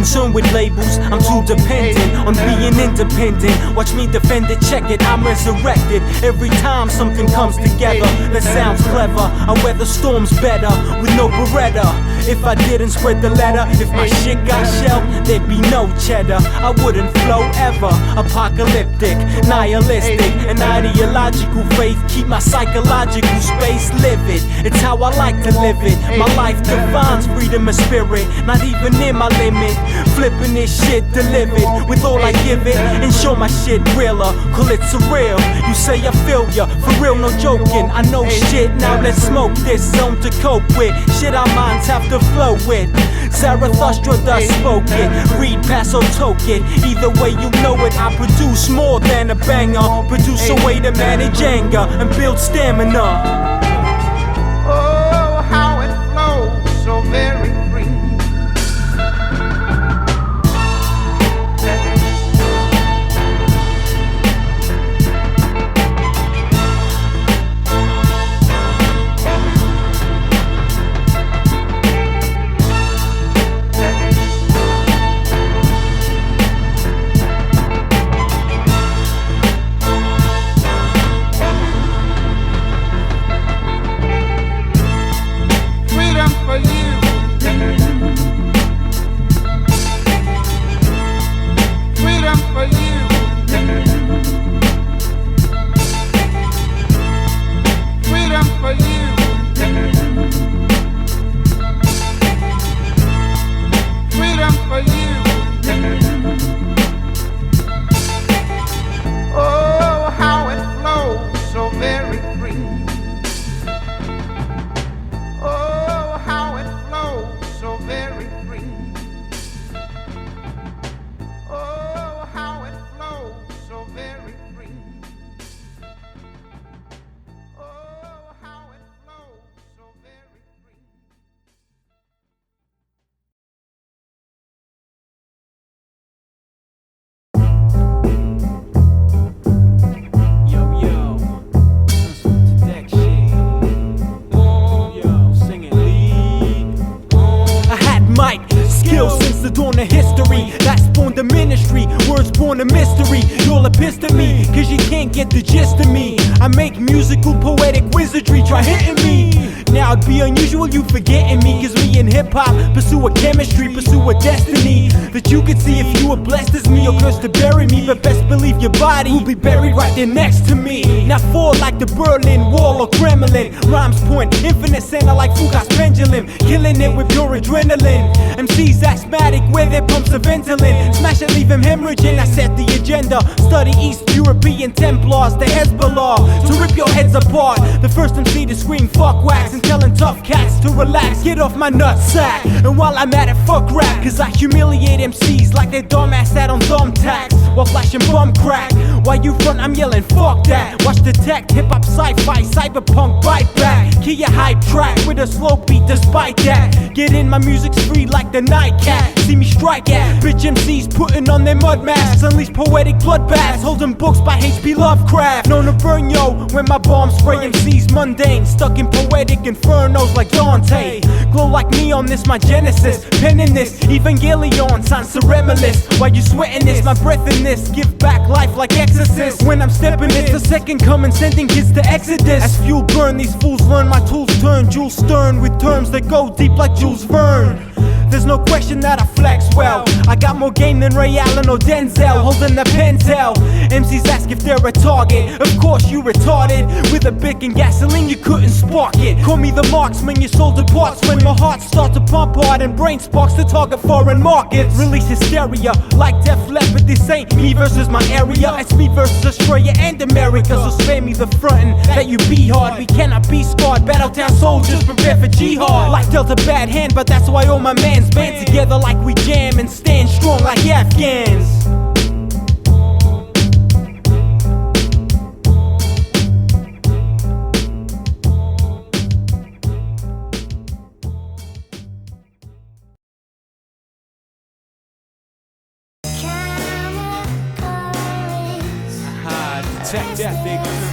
concerned with labels, I'm too dependent on being independent. Watch me defend it, check it, I'm resurrected. Every time something comes together that sounds clever, I weather storms better with no Beretta. If I didn't spread the letter, if my shit got shelved, there'd be no cheddar. I wouldn't flow ever. Apocalyptic, nihilistic, an ideological faith keep my psychological space livid. It's how I like to live it. My life defines freedom of spirit, not even in my limit. Flipping this shit delivered with all I give it, and show my shit realer. Call it surreal. You say I feel ya, for real, no joking. I know shit, now let's smoke this zone to cope with. Shit our minds have to flow with. Zarathustra thus spoke it. Read, pass or toke it. Either way you know it. I produce more than a banger. Produce a way to manage anger and build stamina. Oh, how it flows so very free. Get the gist of me. I make musical poetic wizardry, try hitting me. Now it'd be unusual you forgetting me, cause me and hip-hop pursue a chemistry, pursue a destiny that you could see if you were blessed as me or cursed to bury me. But best believe your body will be buried right there next to me. Not fall like the Berlin Wall or Kremlin. Rhymes point infinite center like Foucault's pendulum, killing it with pure adrenaline. MC's asthmatic where their pumps of Ventolin. Smash it, leave him hemorrhaging. I set the agenda. Study East European Templars, the Hezbollah, to rip your heads apart. The first MC to scream fuck wax and telling tough cats to relax. Get off my nutsack. And while I'm at it, fuck rap, cause I humiliate MCs like their dumbass sat on thumbtacks while flashing bum crack. While you front, I'm yelling fuck that. Watch the tech, hip-hop, sci-fi, cyberpunk, bite back. Kill your hype track with a slow beat despite that. Get in, my music's free like the nightcat. See me strike at bitch MCs putting on their mud masks. Unleash poetic bloodbaths, holding books by H.P. Lovecraft. Known to burn yo when my bombs spray MCs mundane. Stuck in poetic infernos like Dante. Glow like neon, this my genesis. Penning this, Evangelion, sans ceremonis. While you sweating this, my breath in this. Give back life like Exorcist. When I'm stepping it's the second coming, sending kids to Exodus. As fuel burn, these fools learn my tools turn. Jules Stern with terms that go deep like Jules Verne. There's no question that I flex well. I got more game than Ray Allen or Denzel, holding the pentel. MCs ask if they're a target. Of course you retarded. With a bic and gasoline you couldn't spark it. Call me the marksman, your soul departs when my heart starts to pump hard and brain sparks to target foreign markets. Release hysteria like Def Leppard. This ain't me versus my area. It's me versus Australia and America. So spare me the frontin' that you be hard. We cannot be scarred. Battletown soldiers prepare for jihad. Like Delta bad hand, but that's why all my mans band together like we jam and stand strong like Afghans. Detect that, nigga.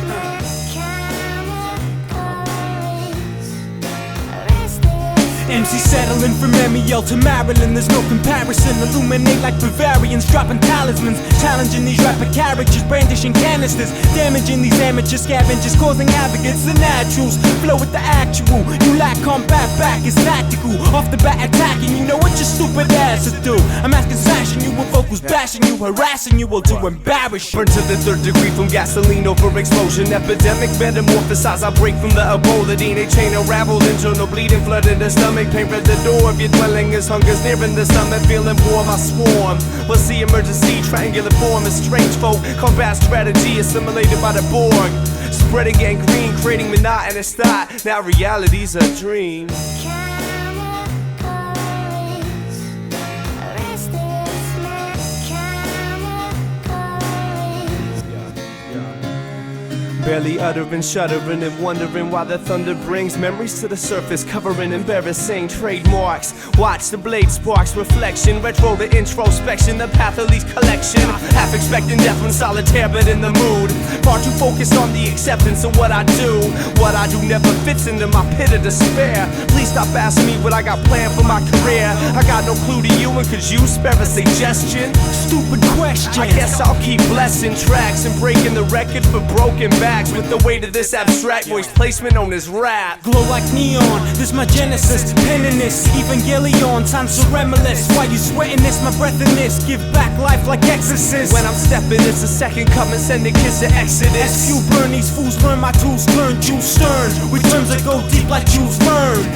MC settling from Amiel to Maryland, there's no comparison. Illuminate like Bavarians, dropping talismans, challenging these rapper characters, brandishing canisters, damaging these amateur scavengers, causing havoc. It's the naturals, flow with the actual. You lack combat back, it's tactical. Off the bat attacking, you know what your stupid ass to do. I'm asking, slashing you with vocals, bashing you, harassing you, or to embarrass you. Burn to the 3rd degree from gasoline over explosion. Epidemic metamorphosize, I break from the Ebola DNA chain unraveled. Internal bleeding, flooded the stomach. Pain read the door of your dwelling as hunger's nearing the stomach. Feeling warm, I swarm. What's the emergency? Triangular form is strange folk. Combat strategy assimilated by the Borg. Spreading gangrene, creating monotonous thought. Now reality's a dream. Barely uttering, shuddering and wondering why the thunder brings memories to the surface, covering embarrassing trademarks. Watch the blade sparks, reflection, retro the introspection, the path of least collection. Half expecting death when solitaire but in the mood. Far too focused on the acceptance of what I do. What I do never fits into my pit of despair. Please stop asking me what I got planned for my career. I got no clue to you, and could you spare a suggestion? Stupid question. I guess I'll keep blessing tracks and breaking the record for broken backs with the weight of this abstract voice placement on this rap. Glow like neon, this my genesis. Penning this, Evangelion, time surremalist. Why you sweating this, my breath in this? Give back life like exorcist. When I'm stepping, it's a second coming, send a kiss to Exodus. As few burn, these fools learn, my tools turn Jules Stern. With terms that go deep like Jules Verne.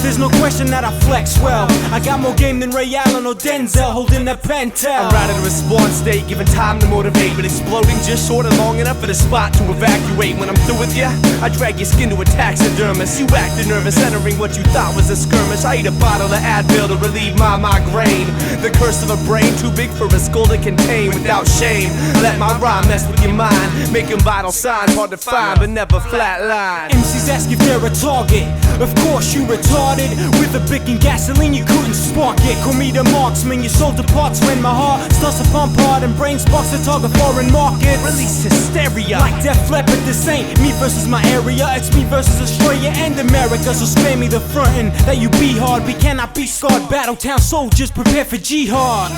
There's no question that I flex well. I got more game than Ray Allen or Denzel holding the pentel. I'm right in a response state, given time to motivate, but exploding just short of long enough for the spot to evacuate. When I'm through with ya, I drag your skin to a taxidermist. You acted nervous, entering what you thought was a skirmish. I eat a bottle of Advil to relieve my migraine. The curse of a brain too big for a skull to contain. Without shame, let my rhyme mess with your mind, making vital signs hard to find but never flatline. MCs ask if they're a target. Of course you retarded. With a bic and gasoline you couldn't spark it. Call me the marksman, your soul departs when my heart starts to pump hard and brain sparks to target foreign market. Release hysteria like Def Leppard. This ain't me versus my area, it's me versus Australia and America. So spare me the frontin' that you be hard. We cannot be scarred. Battletown soldiers prepare for jihad.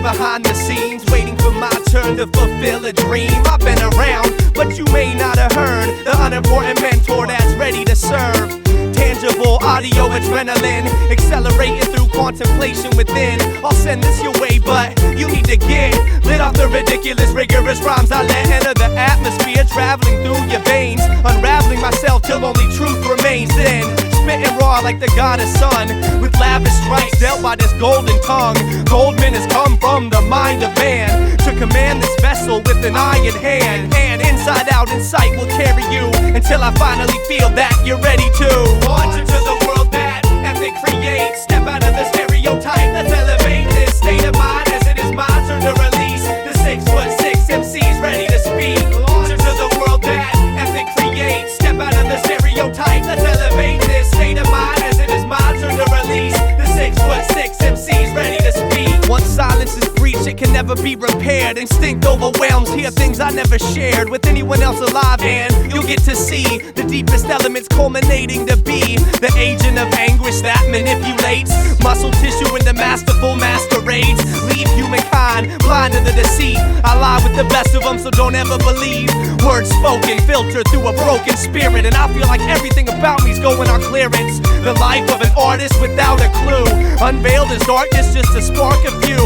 Behind the scenes, waiting for my turn to fulfill a dream. I've been around, but you may not have heard the unimportant mentor that's ready to serve. Tangible audio adrenaline, accelerating through contemplation within. I'll send this your way, but you need to get lit off the ridiculous, rigorous rhymes I let enter the atmosphere, traveling through your veins, unraveling myself till only truth remains. Then spitting raw like the goddess sun, with lavish strikes dealt by this golden tongue. Goldman has come from the mind of man to command this vessel with an iron hand. And inside out insight will carry you until I finally feel that you're ready to launch into the world that epic creates. Step out of the stereotype, let's elevate this state of mind as it is my turn to release the 6'6" MCs ready to speak. Launch into the world that epic creates. Step out of the stereotype, let's elevate this state of mind as it is my turn to release the 6'6" MCs ready to speak. Once silence is breached, it can never be repaired. Instinct overwhelms, hear things I never shared with anyone else alive, and you'll get to see the deepest elements culminating to be the agent of anguish that manipulates muscle tissue into masterful masquerades. Leave humankind blind to the deceit. I lie with the best of them, so don't ever believe words spoken, filtered through a broken spirit. And I feel like everything about me's going on clearance. The life of an artist without a clue, unveiled as darkness just to spark a view.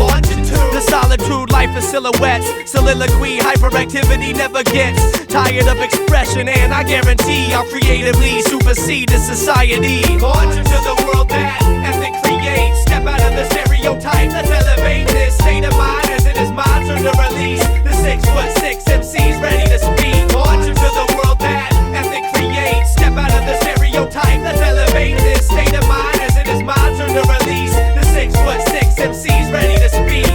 The solid intrude life as silhouettes. Soliloquy, hyperactivity never gets tired of expression, and I guarantee I'll creatively supersede this society. Launch into the world that ethic creates. Step out of the stereotype, let's elevate this state of mind as it is my turn to release the 6'6" MCs ready to speak. Launch into the world that ethic creates. Step out of the stereotype, let's elevate this state of mind as it is my turn to release the 6'6" MCs ready to speak.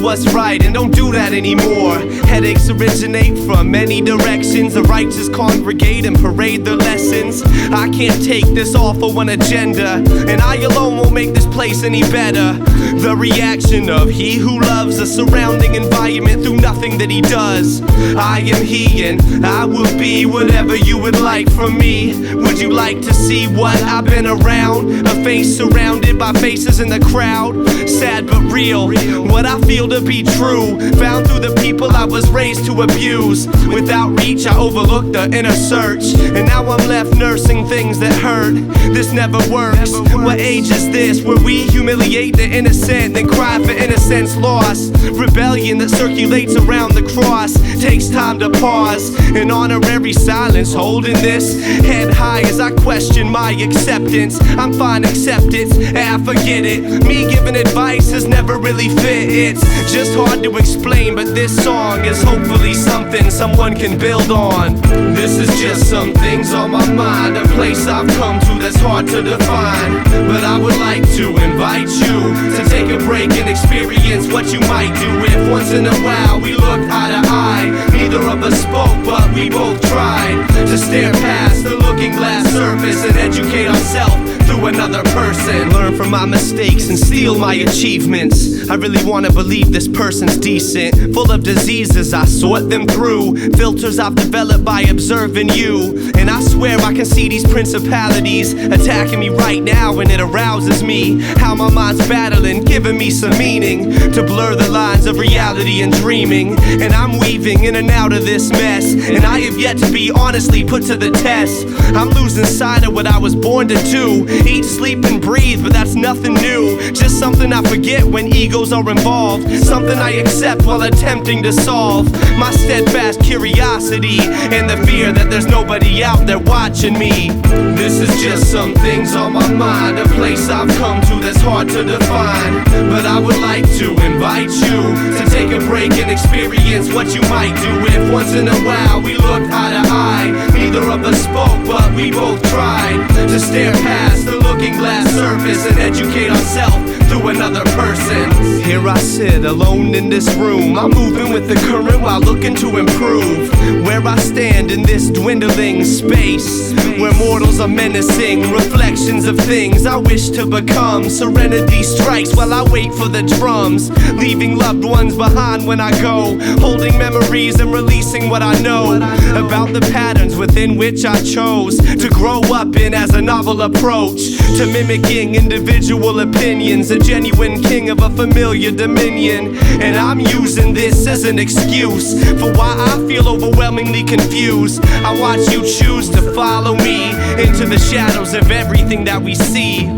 What's right, and don't do that anymore. Headaches originate from many directions. The righteous congregate and parade their lessons. I can't take this all for one agenda, and I alone won't make this place any better. The reaction of he who loves the surrounding environment through nothing that he does. I am he and I will be whatever you would like from me. Would you like to see what I've been around? A face surrounded by faces in the crowd. Sad but real, what I feel to be true, found through the people I was raised to abuse. Without reach, I overlooked the inner search, and now I'm left nursing things that hurt. This never works. What age is this where we humiliate the innocent, then cry for innocence lost? Rebellion that circulates around the cross takes time to pause. An honorary silence holding this head high as I question my acceptance. I'm fine, acceptance, I forget it. Me giving advice has never really fit. It's just hard to explain, but this song is hopefully something someone can build on. This is just some things on my mind, a place I've come to that's hard to define. But I would like to invite you to take a break and experience what you might do if once in a while we looked eye to eye. Neither of us spoke, but we both tried to stare past the looking glass surface and educate ourselves through another person. Learn from my mistakes and steal my achievements. I really wanna believe this person's decent. Full of diseases, I sort them through filters I've developed by observing you. And I swear I can see these principalities attacking me right now, and it arouses me how my mind's battling, giving me some meaning to blur the lines of reality and dreaming. And I'm weaving in and out of this mess, and I have yet to be honestly put to the test. I'm losing sight of what I was born to do. Eat, sleep, and breathe, but that's nothing new. Just something I forget when egos are involved. Something I accept while attempting to solve. My steadfast curiosity and the fear that there's nobody out there watching me. This is just some things on my mind, a place I've come to that's hard to define. But I would like to invite you to take a break and experience what you might do if once in a while we looked eye to eye. Neither of us spoke, but we both tried to stare past the looking glass surface and educate ourselves through another person. Here I sit alone in this room. I'm moving with the current while looking to improve. Where I stand in this dwindling space, where mortals are menacing, reflections of things I wish to become. Serenity strikes while I wait for the drums, leaving loved ones behind when I go, holding memories and releasing what I know about the patterns within which I chose to grow up in as a novel approach to mimicking individual opinions, a genuine king of a familiar dominion. And I'm using this as an excuse for why I feel overwhelmingly confused. I watch you choose to follow me into the shadows of everything that we see.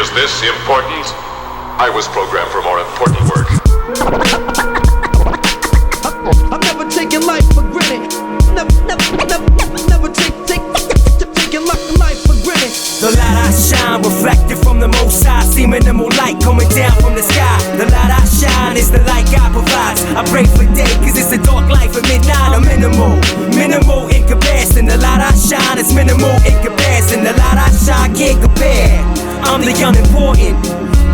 Is this important? I was programmed for more important work. I've never taken life for granted. Never taken life for granted. The light I shine, reflected from the most high, see minimal light coming down from the sky. The light I shine is the light God provides. I pray for day, cause it's a dark life at midnight. I'm minimal in comparison. The light I shine is minimal in comparison. The light I shine can't compare. I'm the unimportant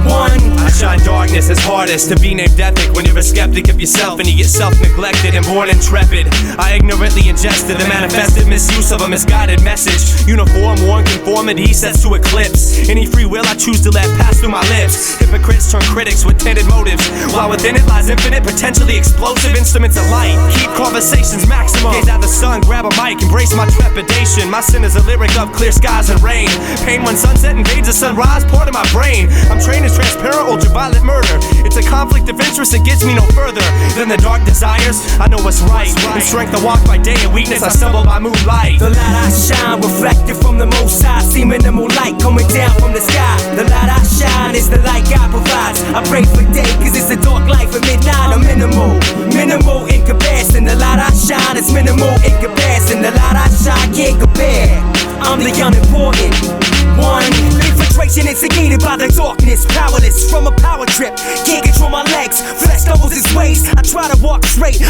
one. I shine darkness, it's hardest to be named ethic when you're a skeptic of yourself and you get self-neglected and born intrepid. I ignorantly ingested the manifested misuse of a misguided message. Uniform, worn conformity sets to eclipse any free will I choose to let pass through my lips. Hypocrites turn critics with tinted motives, while within it lies infinite, potentially explosive instruments of light. Keep conversations maximum, gaze at the sun, grab a mic, embrace my trepidation. My sin is a lyric of clear skies and rain. Pain when sunset invades the sunrise, part of my brain. I'm trained as transparent ultraviolet murder. It's a conflict of interest that gets me no further than the dark desires. I know what's right. In strength I walk by day, and weakness I stumble by moonlight. The light I shine, reflected from the most high, see minimal light coming down from the sky. The light I shine is the light God provides. I pray for day, cause it's a dark life at midnight. I'm minimal in comparison. The light I shine is minimal in comparison. The light I shine can't compare. I'm the unimportant one. Infiltration instigated by the darkness, powerless from a power trip. Can't control my legs, flesh doubles its ways. I try to walk straight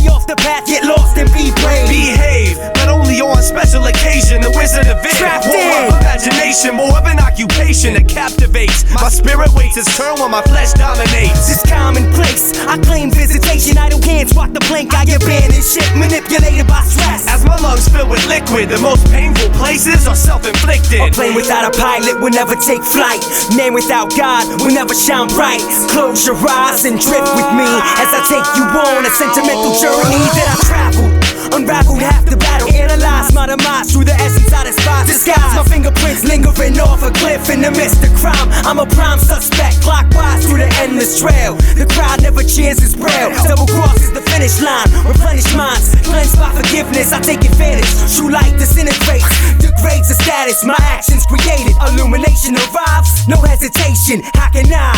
off the path, get lost and be brave. Behave, but only on special occasion. The wizard of it, trapped more in of imagination, more of an occupation that captivates. My spirit waits its turn while my flesh dominates. It's commonplace, I claim visitation. Idle hands rock the plank, I get banished, shit manipulated by stress. As my lungs fill with liquid, the most painful places are self-inflicted. A plane without a pilot will never take flight. Man without God will never shine bright. Close your eyes and drift with me as I take you on a sentimental journey that I traveled. Unraveled half the battle, analyze my demise through the essence I despise. Disguise my fingerprints lingering off a cliff in the midst of crime. I'm a prime suspect, clockwise through the endless trail. The crowd never cheers his Braille. Double crosses the finish line, replenish minds, cleansed by forgiveness. I take advantage, true light disintegrates, degrades the status. My actions created, illumination arrives, no hesitation. How can I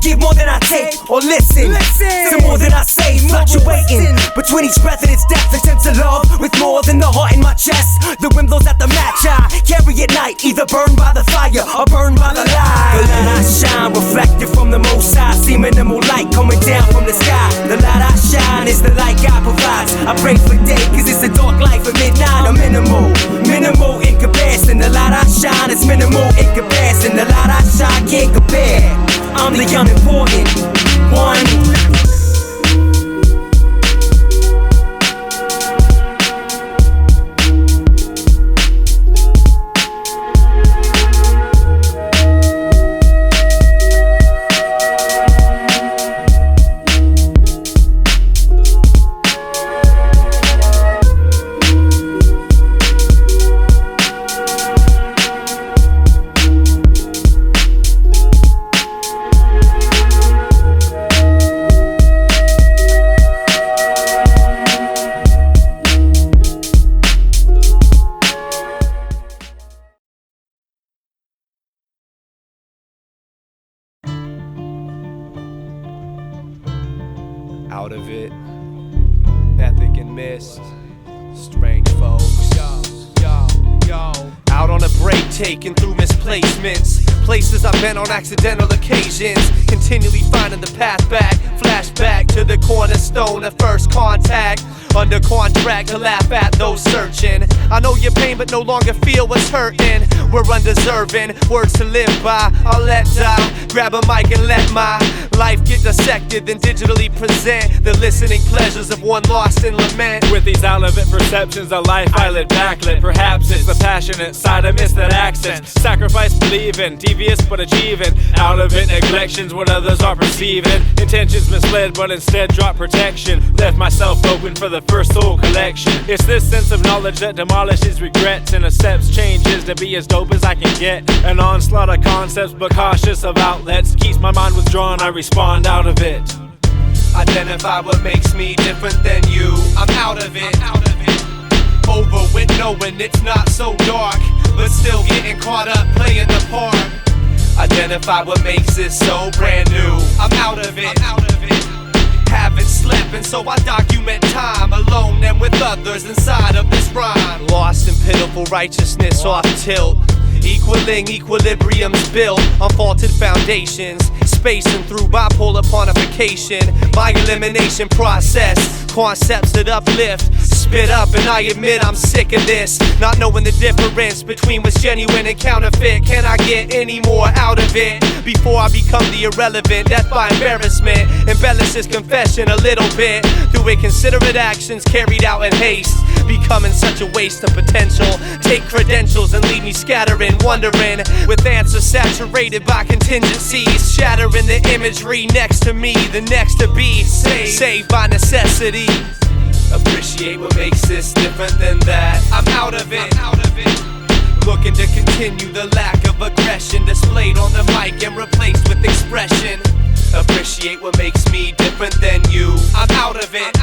give more than I take, or listen to more than I say, fluctuating between each breath and its depth. Attempt to love with more than the heart in my chest. The wind blows at the match I carry at night, either burned by the fire or burned by the light. The light I shine, reflected from the most high, see minimal light coming down from the sky. The light I shine is the light God provides. I pray for day, cause it's a dark life at midnight. I'm minimal in comparison. The light I shine is minimal in comparison. The light I shine can't compare. I'm the unimportant one. Out of it, ethic and mist, strange folks. Yo. Out on a break, taking through misplacements, places I've been on accidental occasions, continually finding the path back, flashback to the cornerstone of first contact. Under contract to laugh at those searching. I know your pain but no longer feel what's hurting. We're undeserving, words to live by, I'll let die. Grab a mic and let my life get dissected, then digitally present the listening pleasures of one lost in lament. With these out of it perceptions of life I lit backlit. Perhaps it's the passionate side I miss that accent. Sacrifice believing, devious but achieving. Out of it neglections what others are perceiving. Intentions misled but instead drop protection. Left myself open for the first soul collection. It's this sense of knowledge that demolishes regrets and accepts changes to be as dope as I can get. An onslaught of concepts but cautious of outlets. Keeps my mind withdrawn, I respond out of it. Identify what makes me different than you. I'm out of it. Over with knowing it's not so dark, but still getting caught up playing the part. Identify what makes this so brand new. I'm out of it. Haven't slept, and so I document time alone and with others inside of this rhyme. Lost in pitiful righteousness off tilt, equaling equilibriums built on faulted foundations, spacing through bipolar quantification. My elimination process, concepts that uplift, spit up, and I admit I'm sick of this. Not knowing the difference between what's genuine and counterfeit. Can I get any more out of it before I become the irrelevant? Death by embarrassment, embellish this confession a little bit through inconsiderate actions carried out in haste, becoming such a waste of potential. Take credentials and leave me scattering, wondering, with answers saturated by contingencies, shattering the imagery next to me, the next to be saved by necessity. Appreciate what makes this different than that. I'm out of it. Looking to continue the lack of aggression displayed on the mic and replaced with expression. Appreciate what makes me different than you. I'm out of it.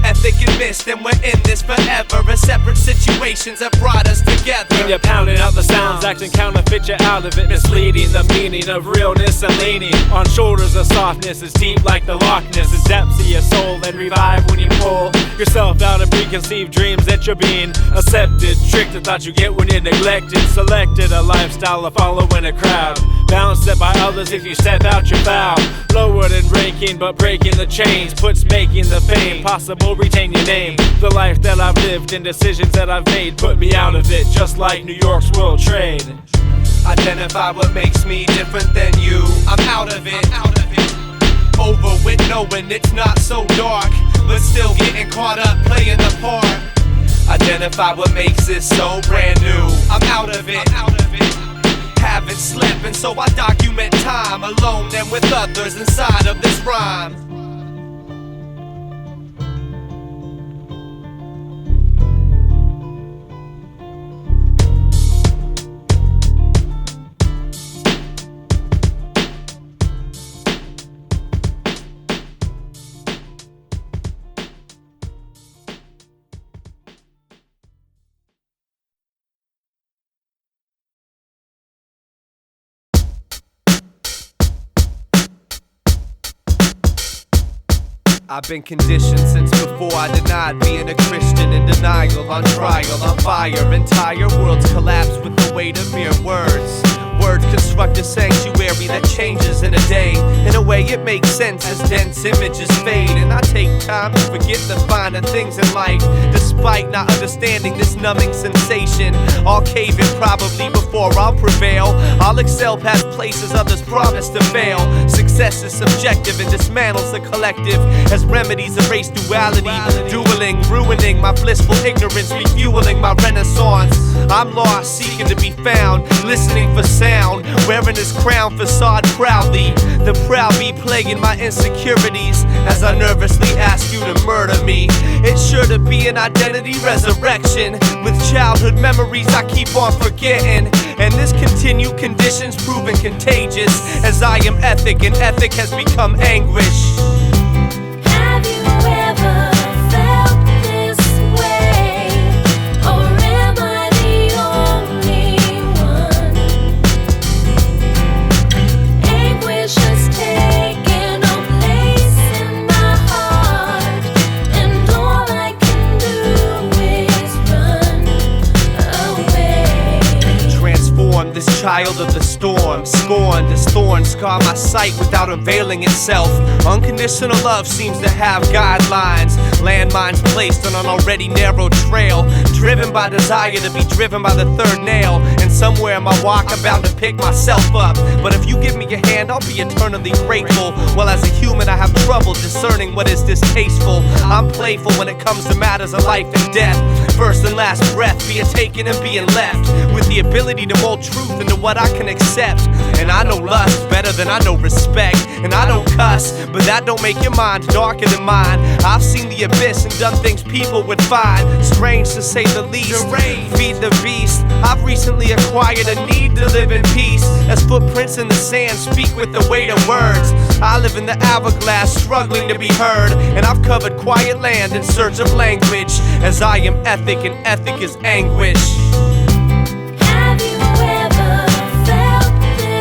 Ethic and mist, and we're in this forever. As separate situations have brought us together. When you're pounding out the sounds, acting counterfeit, you're out of it. Misleading the meaning of realness and leaning on shoulders of softness is deep like the Loch Ness. The depths of your soul and revive when you pull yourself out of preconceived dreams that you're being accepted. Tricked the thought you get when you're neglected. Selected a lifestyle of following a crowd. Bound set by others, if you step out you're foul. Lower than breaking, but breaking the chains puts making the fame possible. Retain your name. The life that I've lived and decisions that I've made put me out of it, just like New York's World Trade. Identify what makes me different than you. I'm out of it. Over with knowing it's not so dark, but still getting caught up playing the part. Identify what makes this so brand new. I'm out of it. Haven't slept, and so I document time alone and with others inside of this rhyme. I've been conditioned since before I denied being a Christian. In denial, on trial, on fire. Entire worlds collapse with the weight of mere words. Words construct a sanctuary that changes in a day. In a way it makes sense as dense images fade. And I take time to forget the finer things in life, despite not understanding this numbing sensation. I'll cave in probably before I'll prevail. I'll excel past places others promise to fail. Success is subjective and dismantles the collective as remedies erase duality. Dueling, ruining my blissful ignorance, refueling my renaissance. I'm lost, seeking to be found, listening for sound, wearing this crown facade proudly. The proud be plaguing my insecurities as I nervously ask you to murder me. It's sure to be an identity resurrection with childhood memories I keep on forgetting. And this continued conditions proving contagious as I am ethic and ethic has become anguish. Have you ever felt this way? Or am I the only one? Anguish has taken a place in my heart, and all I can do is run away. Transform this child of the storm, scorned as thorns scar my sight without unveiling itself. Unconditional love seems to have guidelines, landmines placed on an already narrow trail, driven by desire to be driven by the third nail. And somewhere in my walk I'm bound to pick myself up, but if you give me your hand I'll be eternally grateful. Well, as a human I have trouble discerning what is distasteful. I'm playful when it comes to matters of life and death. First and last breath, being taken and being left, with the ability to mold truth into what I can accept. And I know lust better than I know respect, and I don't cuss, but that don't make your mind darker than mine. I've seen the abyss and done things people would find strange to say the least. Feed the beast. I've recently acquired a need to live in peace, as footprints in the sand speak with the weight of words. I live in the hourglass, struggling to be heard, and I've covered quiet land in search of language, as I am ethic and ethic is anguish. Have you ever felt this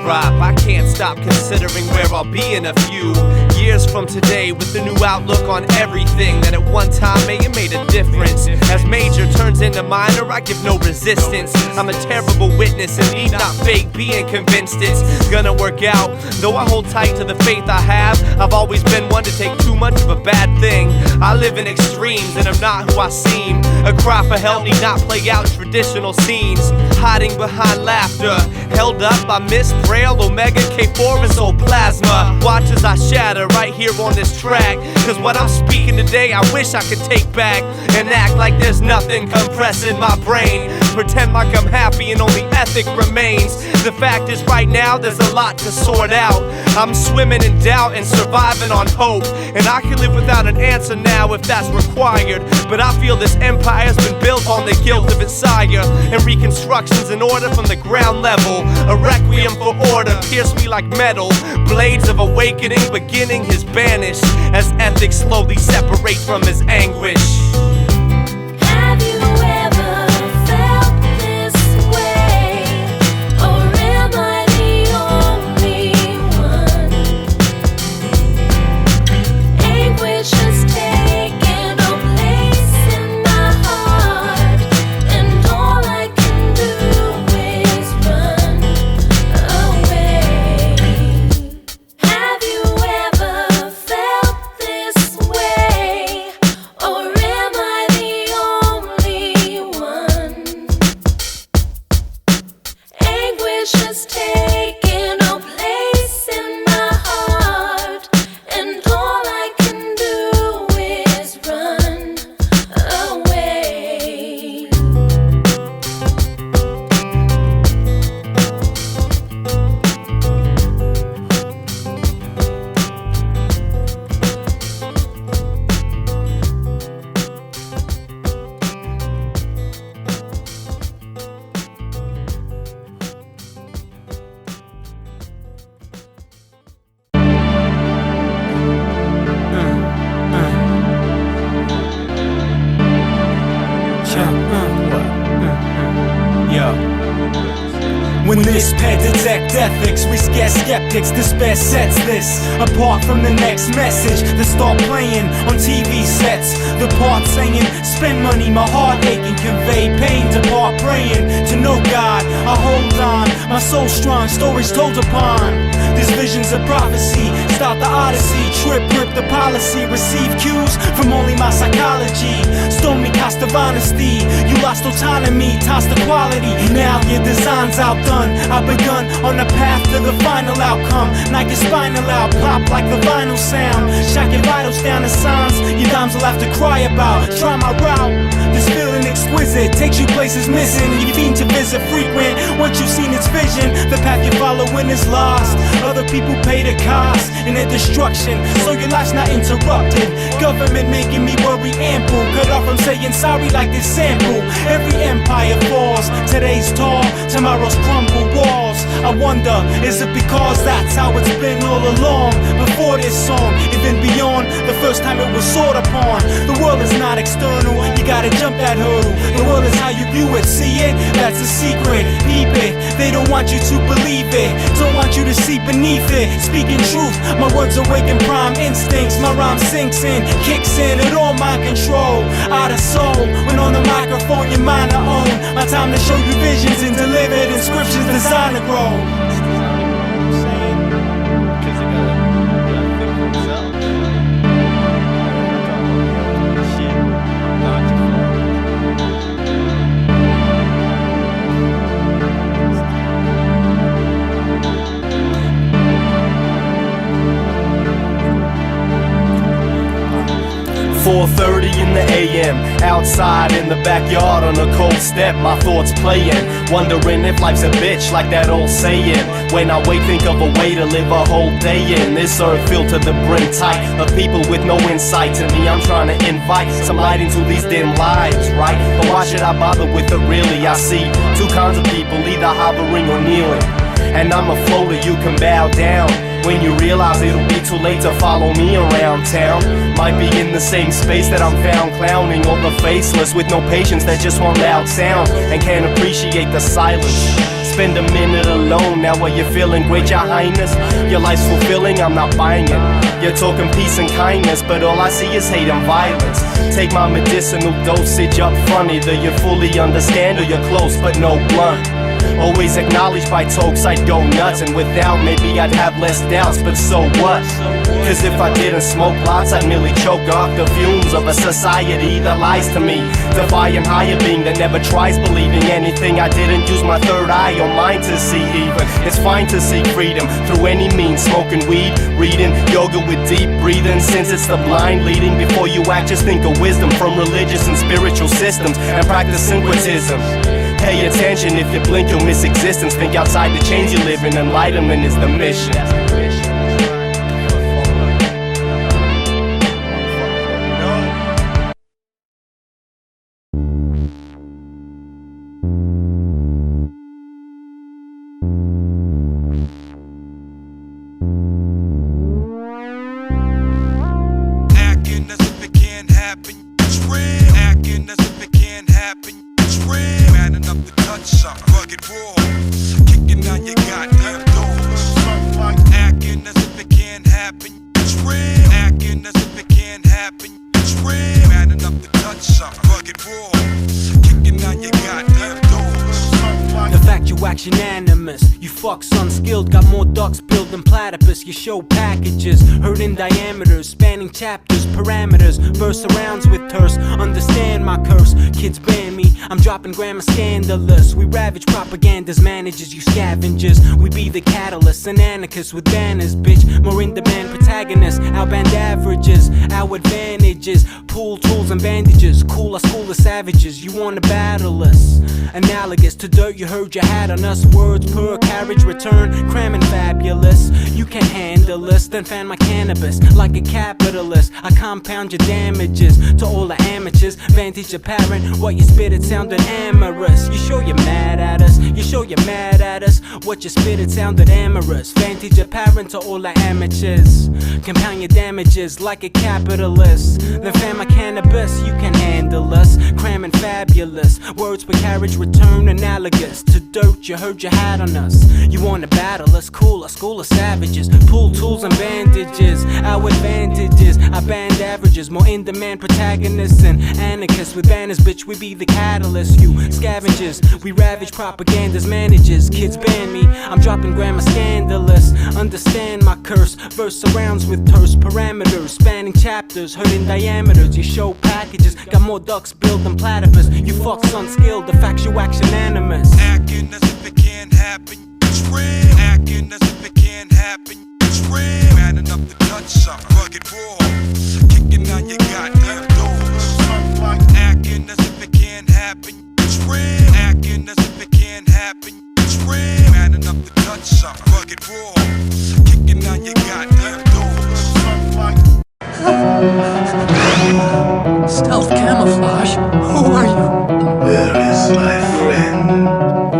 drop, I can't stop considering where I'll be in a few years from today, with a new outlook on everything that at one time may have made a difference. As major turns into minor, I give no resistance. I'm a terrible witness and need not fake being convinced it's gonna work out. Though I hold tight to the faith I have, I've always been one to take too much of a bad thing. I live in extremes and I'm not who I seem. A cry for help need not play out traditional scenes. Hiding behind laughter, held up by Miss Braille, Omega, K4 and Soul Plasma. Watch as I shatter right here on this track, cause what I'm speaking today I wish I could take back and act like there's nothing compressing my brain. Pretend like I'm happy and only ethic remains. The fact is right now there's a lot to sort out. I'm swimming in doubt and surviving on hope, and I can live without an answer now if that's required. But I feel this empire's been built on the guilt of its sire, and reconstruction's in order from the ground level. A requiem for order pierce me like metal. Blades of awakening beginning his banish, as ethics slowly separate from his anguish. Have you ever felt this way, or am I the only one? Anguish has taken a place in my heart, and all I can do is run away. Have you ever felt this way, or am I the only one? Anguish has taken a place in my heart, and all I can do is run away. When this pair detect ethics, we scare skeptics. Despair sets this apart from the next message that start playing on TV sets. The part saying, spend money, my heart aching, convey pain, depart praying to know God. I hold on, my soul strong, stories told upon. This vision's a prophecy, start the odyssey, trip, rip the policy, receive cues from only my psychology. Stone me, cost of honesty, you lost autonomy, tossed the quality. Now your design's outdone. I've begun on the path to the final outcome. Knock your spinal out, pop like the vinyl sound. Shock your vitals down to signs your dimes will have to cry about. Try my route, this feeling exquisite takes you places missing. You fiend to visit frequent. Once you've seen its vision, the path you're following is lost. Other people pay the cost in their destruction, so your life's not interrupted. Government making me worry ample, cut off from saying sorry like this sample. Every empire falls, today's tall, tomorrow's crumble walls. I wonder, is it because that's how it's been all along? Before this song, even beyond the first time it was sought upon. The world is not external, you gotta jump that hurdle. The world is how you view it, see it? That's a secret, peep it. They don't want you to believe it, don't want you to see beneath it. Speaking truth, my words awaken prime instincts. My rhyme sinks in, kicks in, it all mind control. Out of soul, when on the microphone your mind to own. My time to show you visions and delivered inscriptions designed to grow. .30 in the AM, outside in the backyard on a cold step, my thoughts playing, wondering if life's a bitch like that old saying. When I wake, think of a way to live a whole day in this earth filled to the brim tight of people with no insight. To me, I'm trying to invite some light into these dim lives, right? But why should I bother with it really? I see two kinds of people, either hovering or kneeling, and I'm a floater, you can bow down. When you realize it'll be too late to follow me around town. Might be in the same space that I'm found clowning, or the faceless with no patience that just want loud sound and can't appreciate the silence. spend a minute alone. Now are you feeling great, your highness? Your life's fulfilling, I'm not buying it. You're talking peace and kindness, but all I see is hate and violence. Take my medicinal dosage up front. Either you fully understand or you're close but no blunt. Always acknowledged by tokes, I'd go nuts. And without, maybe I'd have less doubts, but so what? Cause if I didn't smoke lots, I'd merely choke off the fumes of a society that lies to me. Defying higher being that never tries believing anything. I didn't use my third eye or mind to see even. It's fine to seek freedom through any means. Smoking weed, reading, yoga with deep breathing. Since it's the blind leading, before you act, just think of wisdom from religious and spiritual systems and practice syncretism. Pay attention, if you blink you'll miss existence. Think outside the chains you live in, enlightenment is the mission. Acting as if it can't happen, it's real. Acting as if it can't happen, it's real. Man enough to touch something, rugged raw, kicking down your goddamn doors. Acting as if it can't happen, it's real. Acting as if it can't happen, it's real. Man enough to touch something, rugged raw, kicking down your goddamn doors. The fact you act unanimous, you fucks unskilled, got more ducks billed than platypus. You show packages, heard in diameters, spanning chapters, parameters, burst surrounds with terse. Understand my curse, kids ban me, I'm dropping grammar scandalous. We ravage propaganda's managers, you scavengers. We be the catalysts and anarchists with banners, bitch. More in demand protagonists, our band averages, our advantages. Pool tools and bandages, cool our school of savages. You wanna battle us, analogous to dirt you heard you had on us. Words per carriage return, cramming fabulous. You can't handle us, then fan my cannabis like a capitalist. I compound your damages to all the amateurs. Vantage apparent, what you spit it sounded amorous. You sure you're mad at us? You sure you're mad at us? What you spit it sounded amorous. Vantage apparent to all the amateurs. Compound your damages like a capitalist. Then fan my cannabis, you can handle us. Cramming fabulous, words per carriage return analogous to dirt you heard you had on us. You wanna battle us, cool, a school of savages. Pool tools and bandages, our advantages. Our band averages, more in demand protagonists and anarchists with banners, bitch, we be the catalyst. You scavengers, we ravage propaganda's managers. Kids ban me, I'm dropping grammar scandalous. Understand my curse, verse surrounds with terse parameters, spanning chapters, heard in diameters. You show packages, got more ducks billed than platypus. You fucks unskilled, the facts you act unanimous. Acting as if it can't happen, it's real. Acting as if it can't happen, it's real. Man enough to touch something, rugged raw, kicking down your goddamn doors. Acting as if it can't happen, it's real. Acting as if it can't happen, it's real. Man enough to touch something, rugged raw, kicking down your goddamn doors. Stealth camouflage? Who are you? Where is my friend?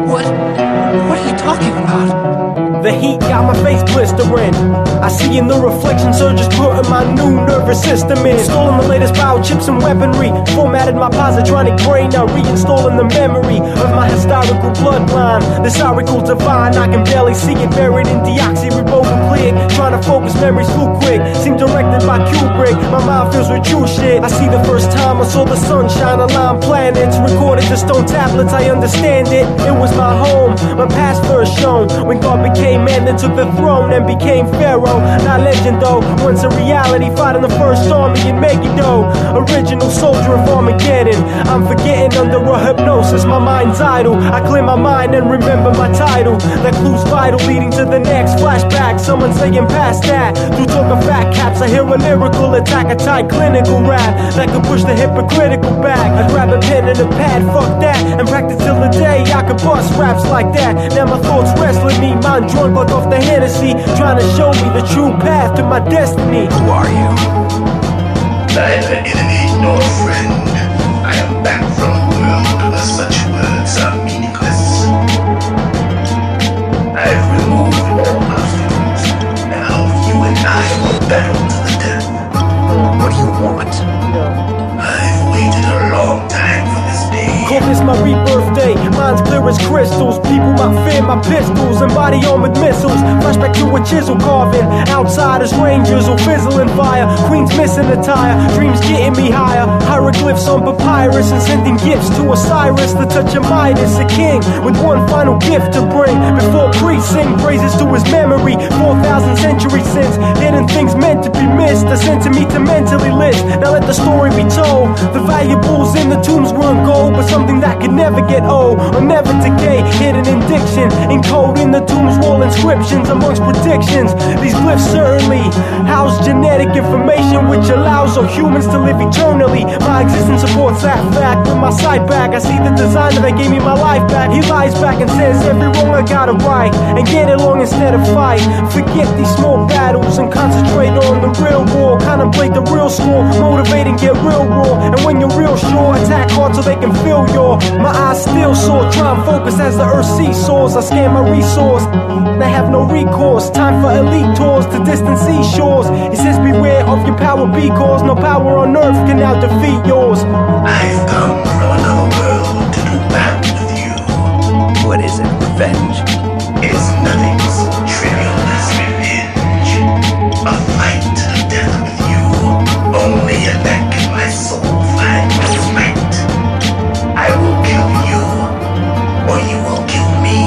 What are you talking about? The heat got my face blistering. I see in the reflection surges putting my new nervous system in. Installing the latest biochips and weaponry. Formatted my positronic brain, now reinstalling the memory of my historical bloodline. This oracle divine, I can barely see it. Buried in deoxyribonucleic. Trying to focus memories too quick. Seem directed by Kubrick. My mind fills with true shit. I see the first time I saw the sunshine align planets. Recorded to stone tablets, I understand it. It was my home, my past first shown. When God became man, then took the throne and became pharaoh. Not legend though, once a reality. Fighting the first army in Megiddo. Original soldier of Armageddon. I'm forgetting under a hypnosis, my mind's idle. I clear my mind and remember my title. That clue's vital, leading to the next flashback. Someone saying past that. Through talk of fat caps, I hear a lyrical attack. A tight clinical rap that could push the hypocritical back. I'd grab a pen and a pad, fuck that, and practice till the day I could bust raps like that. Now my thoughts wrestling me, mind drunk like off the Hennessy, trying to show me the true path to my destiny. Who are you? Neither enemy nor friend. I am back from a world where such words are meaningless. I've removed all obstacles. Now you and I will battle to the death. What do you want? I've waited a long time for this day. Call this my rebirth day, my Minds clear as crystals. People might fear my pistols and body armored missiles. Flashback to a chisel carving. Outsiders, rangers, or fizzling fire. Queens missing attire. Dreams getting me higher. Hieroglyphs on papyrus and sending gifts to Osiris. The touch of Midas, a king with one final gift to bring. Before priests sing praises to his memory. 4,000 centuries since. Hidden things meant to be missed. Are sent to me to mentally list. Now let the story be told. The valuables in the tombs weren't gold, but something that could never get old or never decay. Hidden in diction, encode in the tomb's wall inscriptions amongst predictions. These glyphs certainly house genetic information which allows all humans to live eternally. My existence supports that fact. With my sight back, I see the designer that gave me my life back. He lies back and says every wrong I gotta right and get along instead of fight. Forget these small battles and concentrate on the real war. Contemplate the real score, motivate and get real raw. And when you're real sure, attack hard so they can feel your. My eyes still sore, try and focus as the earth seesaws. I scan my resource, they have no recourse. Time for elite tours to distant seashores. It says beware of your power because no power on earth can now defeat yours. I've come from another world to do battle with you. What is it? Revenge? It's nothing's trivial as revenge. A fight to the death with you. Only a neck in my soul find respect. I will kill you, or you will kill me.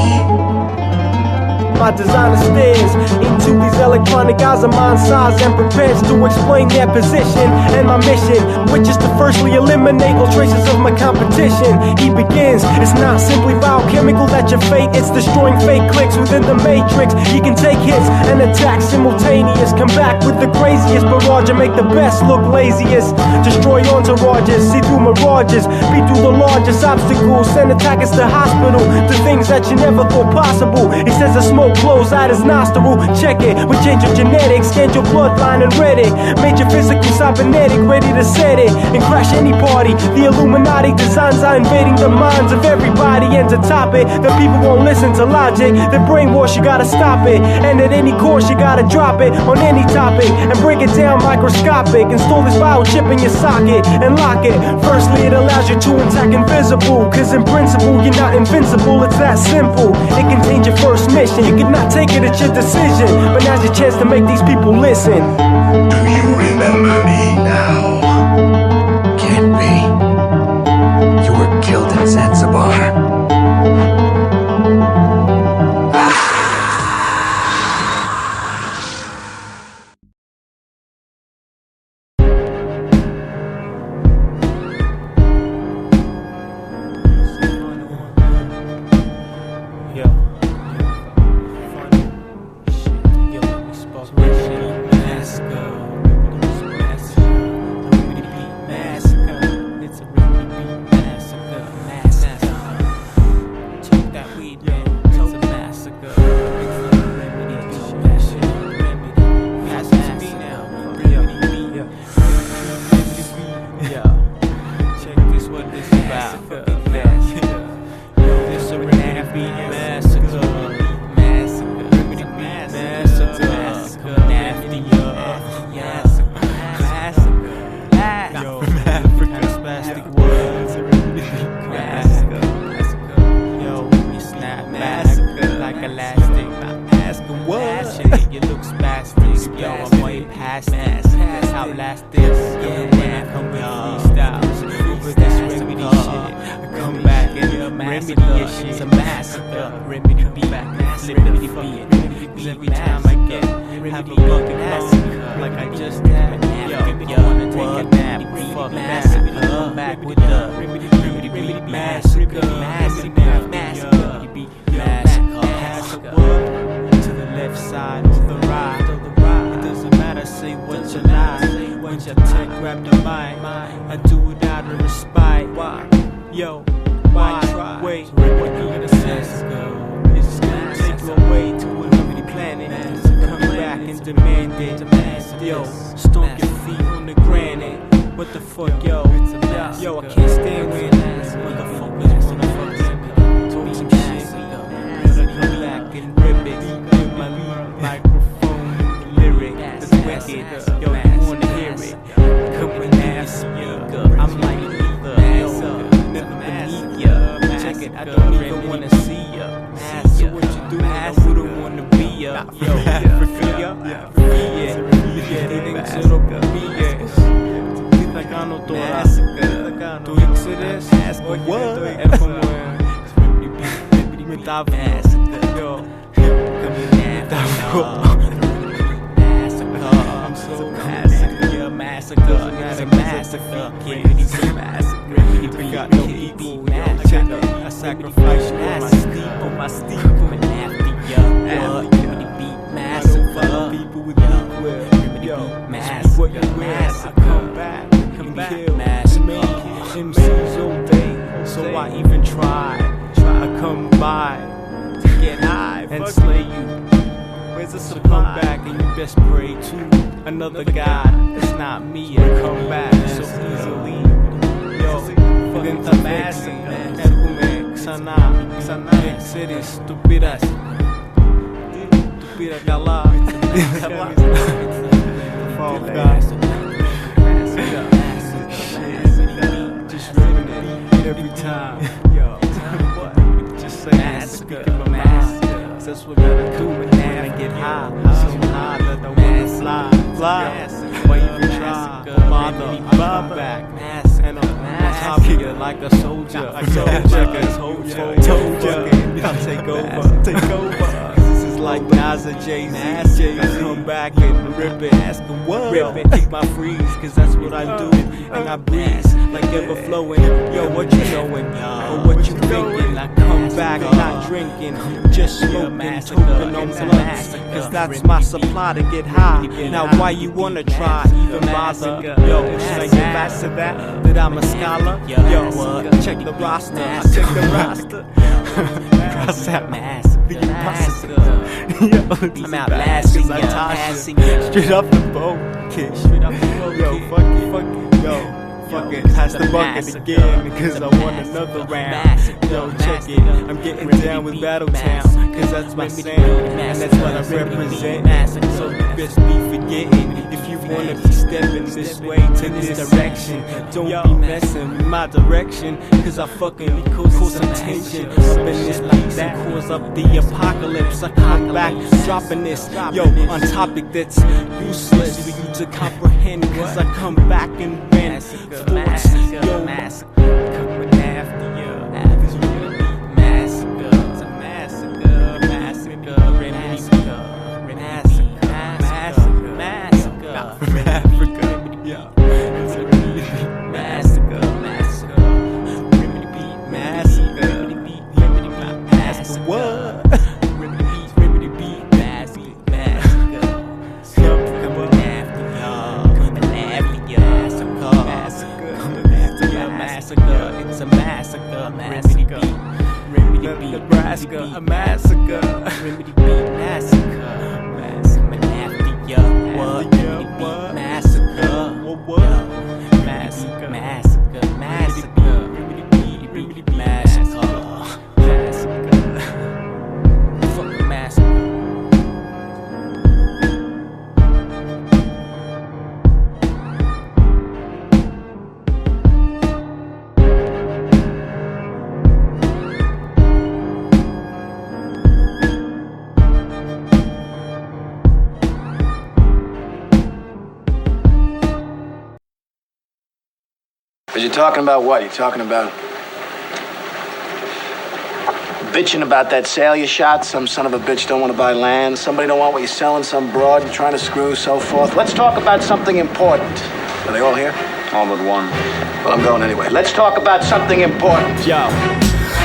My designer stares into these electronic eyes of mine size and prepares to explain their position and my mission, which is to firstly eliminate all traces of my competition. He begins, it's not simply biochemical that your fate, it's destroying fake clicks within the matrix. He can take hits and attack simultaneous, come back with the craziest barrage and make the best look laziest. Destroy entourages, see through mirages, beat through the largest obstacles, send attackers to hospital, to things that you never thought possible. He says the smoke blows out his nostril, check it, we change your genetics, scan your bloodline and read it. Made your physical cybernetic, ready to set it and crash any party. The Illuminati designs are invading the minds of everybody, and to top it, the people won't listen to logic. The brainwash, you gotta stop it, and at any course you gotta drop it on any topic and break it down microscopic. Install this biochip in your socket and lock it. Firstly, it allows you to attack invisible, cause in principle you're not invincible, it's that simple. It contains your first mission, you cannot take it, it's your decision, but now's your chance to make these people listen. Do you remember me now? Can't be. You were killed in Zanzibar. I don't need nigga wanna see ya. So what you doing? I wouldn't wanna be ya. Yo, Africa, yeah. Dicen solo por millas. Acá no toda. Tu ex eres. Es como me tapa. Yo, I'm so massacre, massacre, not a massacre, it's a massacre. We got no equal, I sacrifice for my steep, coming after ya. Massacre, people with equal, massacre, come back, massacre. MCs all day, so I even try. I come by to get high and slay you. Where's the supply? Come back and you best pray to another God. It's not me and come back so easily. Yo, fucking the massacre. Ergume, sana, eres estúpidas. Estúpida cala. Fall guys. Just running it every time. Yo, just say massacre. That's what gotta do when I get high. So high that I wanna fly. Why even try? Father, come back. And I'm top of you like a soldier. I told you. I'll take over. This is like Nas or Jay-Z. Come back and rip it. Ask him what? Rip it, keep my freeze. Cause that's what I do. And I breeze like ever flowing. Yo, what you knowing? Or what you thinking? I come back not drinking, just smoking, token on blunts. Cause that's my supply to get high. Now why you wanna try? Even bother? Yo, should I get back to that? That I'm a scholar? Yo, check the roster. I check the roster. Cross out the impossible. Yo, I'm outlasting ya, passing ya. Straight up the boat, kid. Straight up the boat, yo, fuck it, yo. Fuck it, pass the bucket again, because I want another round. Yo, check it, I'm getting down with Battletown, cause that's my sound, and that's what I represent. So you best be forgetting, if you wanna be stepping this way to this direction, don't be messing with my direction, cause I fucking cause some tension up in this piece and cause up the apocalypse. I come back, dropping this, yo, on topic that's useless for you to comprehend, cause I come back and bend. Massacre, massacre, coming after you. Massacre, it's a massacre, massacre, massacre, massacre, from Africa, yeah. Massacre, massacre, massacre, massacre, what? It's a massacre, massacre, remedy Nebraska, a massacre, remedy massacre, massacre, after ya, what, massacre, what, massacre, massacre, massacre, remedy massacre, massacre, fuck massacre. Are you talking about what? You talking about bitching about that sale you shot? Some son of a bitch don't want to buy land. Somebody don't want what you're selling. Some broad you're trying to screw, so forth. Let's talk about something important. Are they all here? All but one. Well, I'm going anyway. Let's talk about something important. Yo.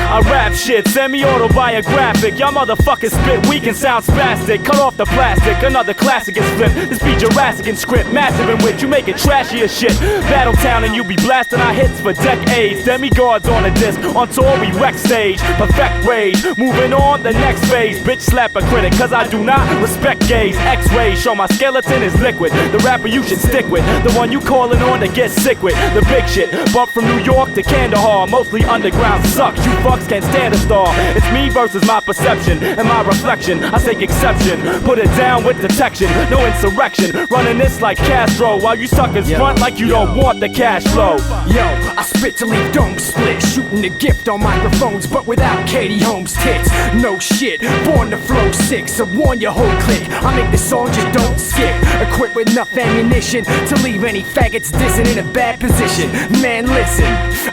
I rap shit, semi-autobiographic. Y'all motherfuckers spit weak and sound spastic. Cut off the plastic, another classic is flipped. This be Jurassic in script, massive in which you make it trashy as shit. Battletown and you be blasting our hits for decades. Demigods on a disc, on tour we wreck stage. Perfect rage, moving on the next phase. Bitch slap a critic, cause I do not respect gays. X-rays show my skeleton is liquid. The rapper you should stick with, the one you calling on to get sick with. The big shit, bump from New York to Kandahar. Mostly underground sucks, you fuck fucks can't stand a star. It's me versus my perception and my reflection. I take exception, put it down with detection. No insurrection, running this like Castro, while you suckers front like you don't want the cash flow. Yo, I spit to leave dome split, shooting the gift on microphones, but without Katie Holmes' tits. No shit, born to flow 6, so warn your whole clique. I make the song, just don't skip. Equipped with enough ammunition to leave any faggots dissing in a bad position. Man, listen,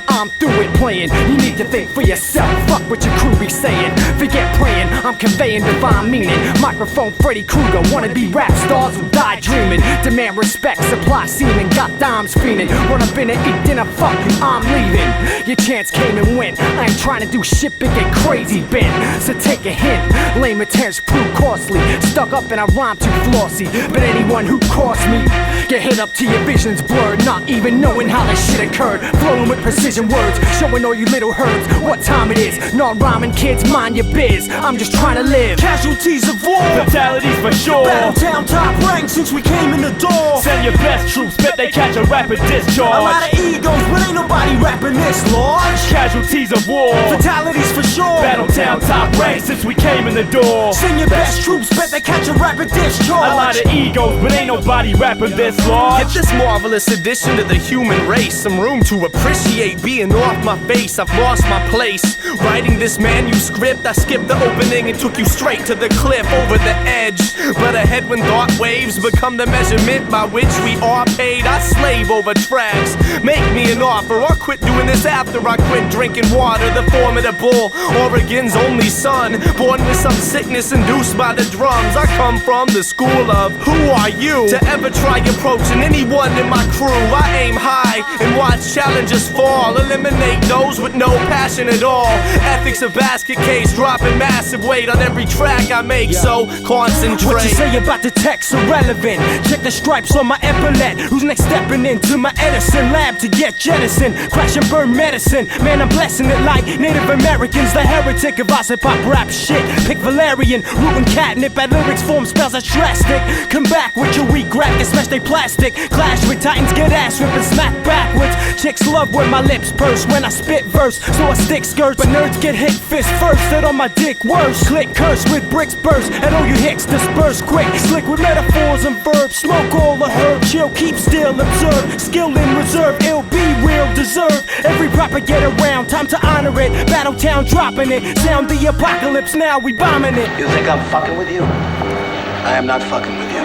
I'm through it playing. You need to think for yourself. Fuck what your crew be saying. Forget praying, I'm conveying divine meaning. Microphone Freddy Krueger, wanna be rap stars who die dreaming. Demand respect, supply semen, got dimes fiending. Run up in and eat dinner, fuck you, I'm leaving. Your chance came and went. I ain't trying to do shit but get crazy bent. So take a hint, lame attempts prove costly. Stuck up and I rhyme too flossy. But anyone who crossed me, get hit up till your vision's blurred. Not even knowing how this shit occurred. Flowing with precision words, showing all you little herds what time it is. Non-rhyming kids, mind your biz. I'm just trying to live. Casualties of war, fatalities for sure. Battletown top rank since we came in the door. Send your best troops, bet they catch a rapid discharge. A lot of egos, but ain't nobody rapping this large. Casualties of war, fatalities for sure. Battletown top rank since we came in the door. Send your best troops, bet they catch a rapid discharge. A lot of egos, but ain't nobody rapping this large. Get this marvelous addition to the human race. Some room to appreciate being off my face. I've lost my place. Writing this manuscript, I skipped the opening and took you straight to the cliff over the edge. But ahead when thought waves become the measurement by which we are paid, I slave over tracks. Make me an offer, I'll quit doing this after I quit drinking water. The formidable Oregon's only son, born with some sickness induced by the drums. I come from the school of who are you to ever try approaching anyone in my crew. I aim high and watch challenges fall, eliminate those with no passion at all. Ethics of basket case, dropping massive weight on every track I make, so concentrate. What you say about the text irrelevant. Check the stripes on my epaulette. Who's next stepping into my Edison lab to get jettisoned? Crash and burn medicine. Man, I'm blessing it like Native Americans. The heretic of us hip-hop rap shit. Pick Valerian, rootin' catnip. Bad lyrics form spells that's drastic. Come back with your weak rap and smash they plastic. Clash with titans, get ass whipped and smack backwards. Chicks love when my lips purse when I spit verse, so I stick skirts. But nerds get hit fist first, sit on my dick worse. Click curse with bricks burst, and all you hicks disperse quick. Slick with metaphors and verbs, smoke all the herb. Chill, keep still, observe. Skill in reserve, ill be real, deserve. Every proper get around, time to honor it. Battletown dropping it, sound the apocalypse, now we bombing it. You think I'm fucking with you? I am not fucking with you.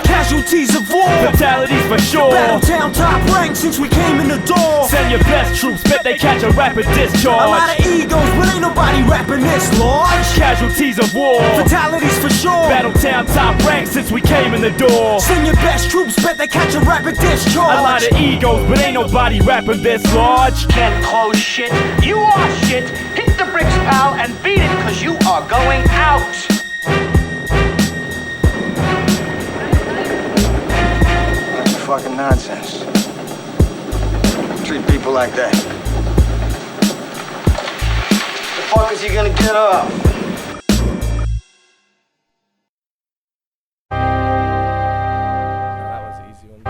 Casualties of war, fatalities for sure. Battletown top rank since we came in the door. Send your best troops, bet they catch a rapid discharge. A lot of egos, but ain't nobody rapping this large. Casualties of war, fatalities for sure. Battletown top rank since we came in the door. Send your best troops, bet they catch a rapid discharge. A lot of egos, but ain't nobody rapping this large. Can't close shit, you are shit. Hit the bricks, pal, and beat it, cause you are going out. Fucking nonsense. Treat people like that. The fuck is he gonna get off? That was an easy one.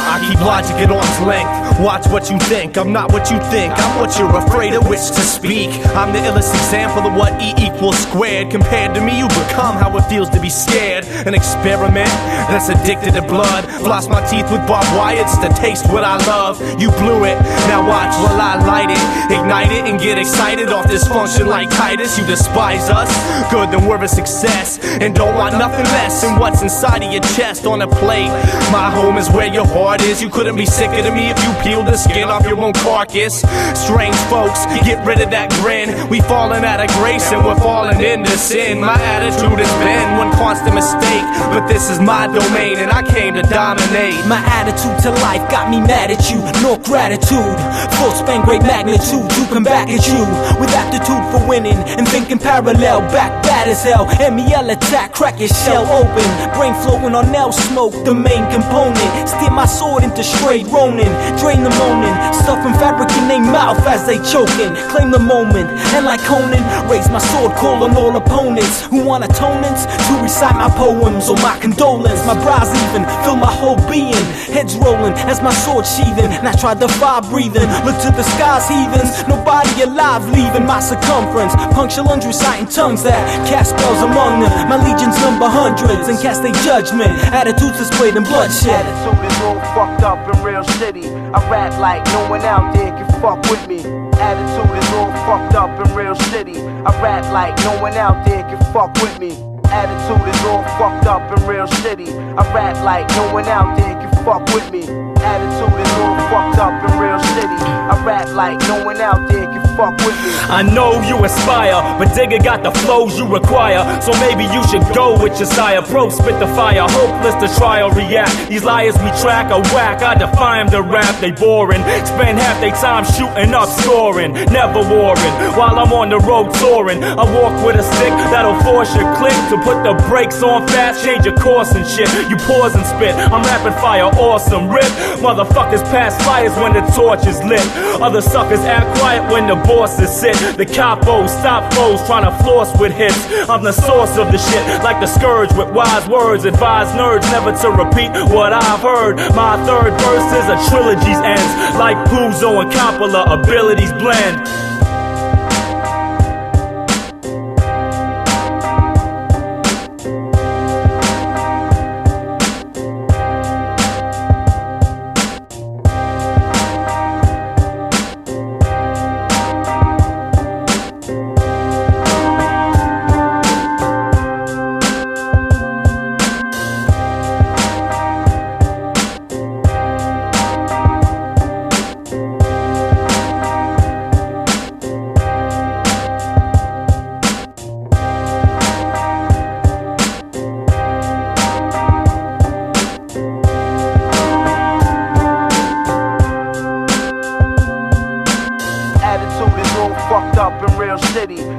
I keep logic at arm's length. Watch what you think, I'm not what you think. I'm what you're afraid of which to speak. I'm the illest example of what E equals squared. Compared to me, you become how it feels to be scared. An experiment that's addicted to blood. Floss my teeth with barbed wires to taste what I love. You blew it, now watch while I light it. Ignite it and get excited off dysfunction like Titus. You despise us, good then we're a success. And don't want nothing less than what's inside of your chest on a plate. My home is where your heart is. You couldn't be sicker to me if you peel the skin off your own carcass. Strange folks, get rid of that grin. We falling out of grace and we're falling into sin. My attitude has been one constant mistake, but this is my domain and I came to dominate. My attitude to life got me mad at you, no gratitude. Full span, great magnitude to come back at you with aptitude for winning and thinking parallel. Back bad as hell, MEL attack, crack your shell open. Brain floating on L smoke, the main component. Steer my sword into straight Ronin. Drain the moaning, stuffing fabric in their mouth as they choking. Claim the moment, and like Conan, raise my sword, call on all opponents who want atonements to recite my poems or my condolence. My brows even fill my whole being. Heads rolling as my sword sheathing, and I try to defy breathing. Look to the skies, heathens. Nobody alive leaving my circumference. Punctual reciting tongues that cast spells among them. My legions number hundreds and cast their judgment. Attitudes displayed in bloodshed. Attitude is all fucked up and real shitty. I rap like no one out there can fuck with me. Attitude is all fucked up and real shitty. I rap like no one out there can fuck with me. Attitude is all fucked up and real shitty. I rap like no one out there can fuck with me. Attitude is all fucked up and real shitty. I rap like no one out there can fuck with me. I know you aspire, but Digga got the flows you require. So maybe you should go with your sire. Pro spit the fire, hopeless to try or react. These liars we track are whack. I defy them to rap, they boring. Spend half their time shooting up, scoring, never warring. While I'm on the road touring, I walk with a stick that'll force your click to put the brakes on fast, change your course and shit. You pause and spit, I'm rapid fire, awesome rip. Motherfuckers pass fires when the torch is lit. Other suckers act quiet when the bosses sit. The capos stop foes trying to floss with hits. I'm the source of the shit, like the scourge with wise words. Advise nerds never to repeat what I've heard. My third verse is a trilogy's ends. Like Puzo and Coppola, abilities blend.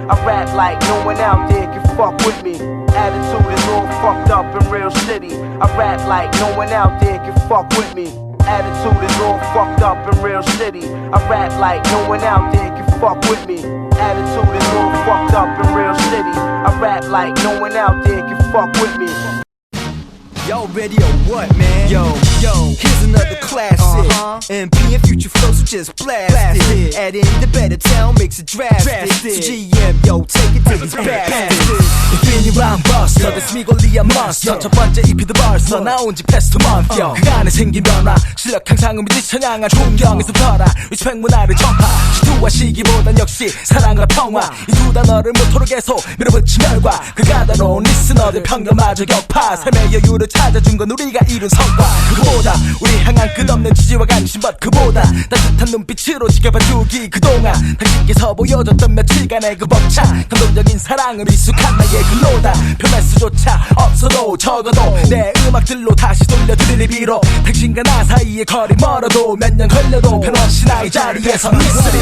I rap like no one out there can fuck with me. Attitude is all fucked up and real shitty. I rap like no one out there can fuck with me. Attitude is all fucked up and real shitty. I rap like no one out there can fuck with me. Attitude is all fucked up and real shitty. I rap like no one out there can fuck with me. Y'all ready or what, man? Yo, here's another classic. MP and future flows, so just blast it. Add in the Battletown, makes it drastic. So GM, yo, take it to the bastards. Infinity Buster, this me Goliath Monsta. 첫 번째 EP도 벌써 나온 지 past a month, yo. 그 안에 생긴 변화, 실력 향상은 믿지 찬양한 존경에서 터라. 리스펙 문화를 전파, 시투와 시기보단 역시 사랑과 평화. 이 두 단어를 모토로 계속 밀어붙인 결과 그 가다로운 리스너들 편견마저 격파. 삶의 여유를 찾아준 건 우리가 이룬 성과. 그보다 우리 향한 끝없는 지지와 관심, but 그보다 따뜻한 눈빛으로 지켜봐주기. 그동안 당신께서 보여줬던 며칠간의 그 벅찬 감동적인 사랑을 미숙한 나의 글로다. 표현 수조차 없어도 적어도 내 음악들로 다시 돌려드릴 비로 당신과 나 사이의 거리 멀어도 몇 년 걸려도 변함없이 나의 자리에서 미스리.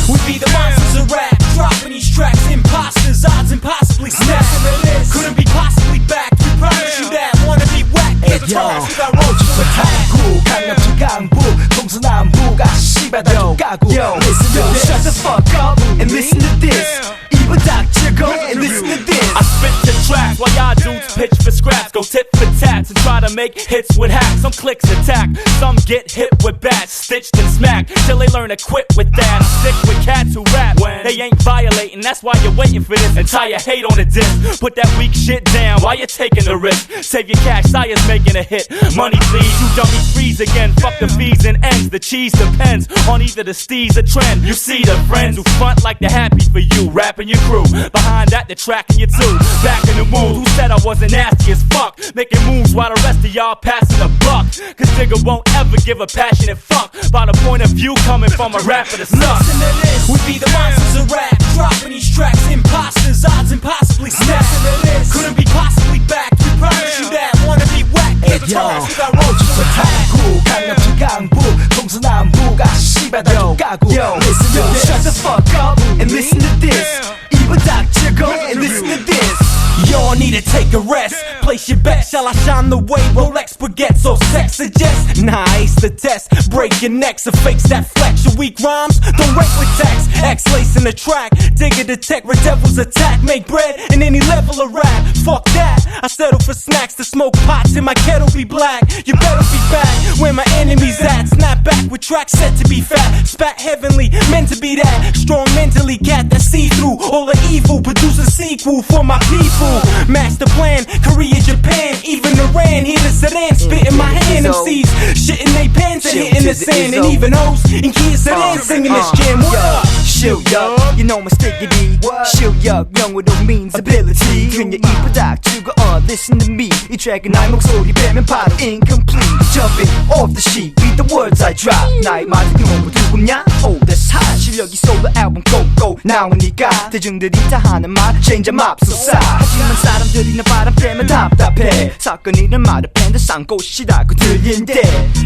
We be the monsters of rap, dropping these tracks, imposters, odds impossibly stacked. Couldn't be possibly back, we promise you that. Wanna be whack, get the tracks with our roads. 한국, 강남주 강북, 동서남부가 씨발 다 족가고. Yo, listen to this, shut the fuck up and listen to this. Even Dr. Go and listen to this. I spit the tracks while y'all dudes pitch for scraps. Go tit for tats and try to make hits with hacks. Some clicks attack, some get hit with bats, stitched and smacked till they learn to quit with that. I stick with cats who rap when they ain't violating. That's why you're waiting for this entire hate on the disc. Put that weak shit down while you're taking the risk. Save your cash, Sire's making a hit. Money please, you dummy freeze again. Fuck the fees and ends. The cheese depends on either the steez or trend. You see the friends who front like they're happy for you, rapping your crew. Behind that, they're tracking you too. Back in the mood, who said I wasn't nasty as fuck? Making moves while the rest of y'all passing the buck. Cause Digga won't ever give a passionate fuck by the point of view coming from a rapper that sucks. Listen to this, we be the monsters of rap, dropping these tracks, imposters, odds impossibly stacked. Couldn't be possibly back, we promise you that. Wanna be whack, get the tracks with our roads. 한국, 강남주 강북, 동서남부가 씨발 다 족가고. Yo, listen to this, shut the fuck up and listen to this. Even Dr. Go and listen to this. You don't need to take a rest. Place your best. Shall I shine the way Rolex baguettes or sex suggest? Nah, ace the test. Break your necks or fakes that flex. Your weak rhymes don't rate with text. X lace in the track. Digga detect where devils attack. Make bread in any level of rap. Fuck that. I settle for snacks to smoke pots and my kettle be black. You better be back where my enemies at. Snap back with tracks set to be fat. Spat heavenly, meant to be that. Strong mentally, cat that see through all the evil. Produce a sequel for my people. Master plan, Korea, Japan, even Iran. Here to Sudan, spit in my hand. MCs shitting they pants and hitting the sand. And even hoes in Kia Sedan singing this jam. What up? 실력, you know my stickity. 실력, 영어로 means ability. 그냥 이쁘다 주고 listen to me. 이 트랙은 나의 목소리 빼면 바로 incomplete. Jumping off the sheet, beat the words I drop. 나의 말을 경험을 두고냐? Oh, that's hot. 실력이 솔로 앨범 go 나오니까 대중들이 다 하는 말 change the 맙소사. 하지만 사람들이 나 바람 때문에 답답해. 사건이란 말을 팬들 쌍꽃이라고 들린대.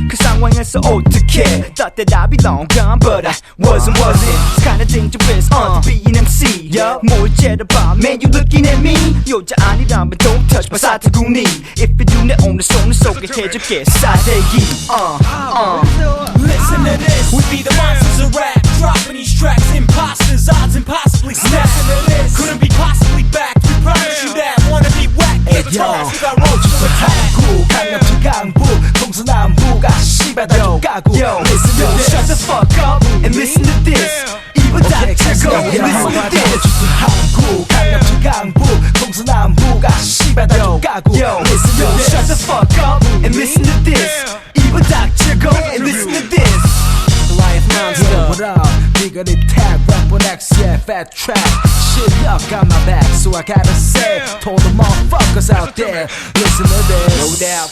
그 상황에서 어떡해? Thought that I'd be long gone, but I wasn't. It's kinda dangerous to be an MC. 뭘 째려봐, man, you looking at me. 여자 아니라면 don't touch my 사투구니. If you do 내 오늘 손을 소개해줄게 싸대기. Listen to this. We be the monsters of rap. Dropping these tracks, imposters, odds impossibly stacked. Couldn't be possibly back. We promise you that. Wanna be whack? Get tossed. We got roaches to attack. 강남주 강북 동서남북아 씨발 다 족가고. Listen to this. Shut the fuck up and listen to this. 이번 닥치고 and listen to this. 한국 강남주 강북 동서남북아 씨발 다 족가고. Listen to this. Shut the fuck up and listen to this. 이번 닥치고 and listen to this. Goliath Monsta. What up? Digga the tag, rap on X, yeah, fat track. Shit up, got my back, so I gotta say, to all the motherfuckers out there, listen to this. No doubt.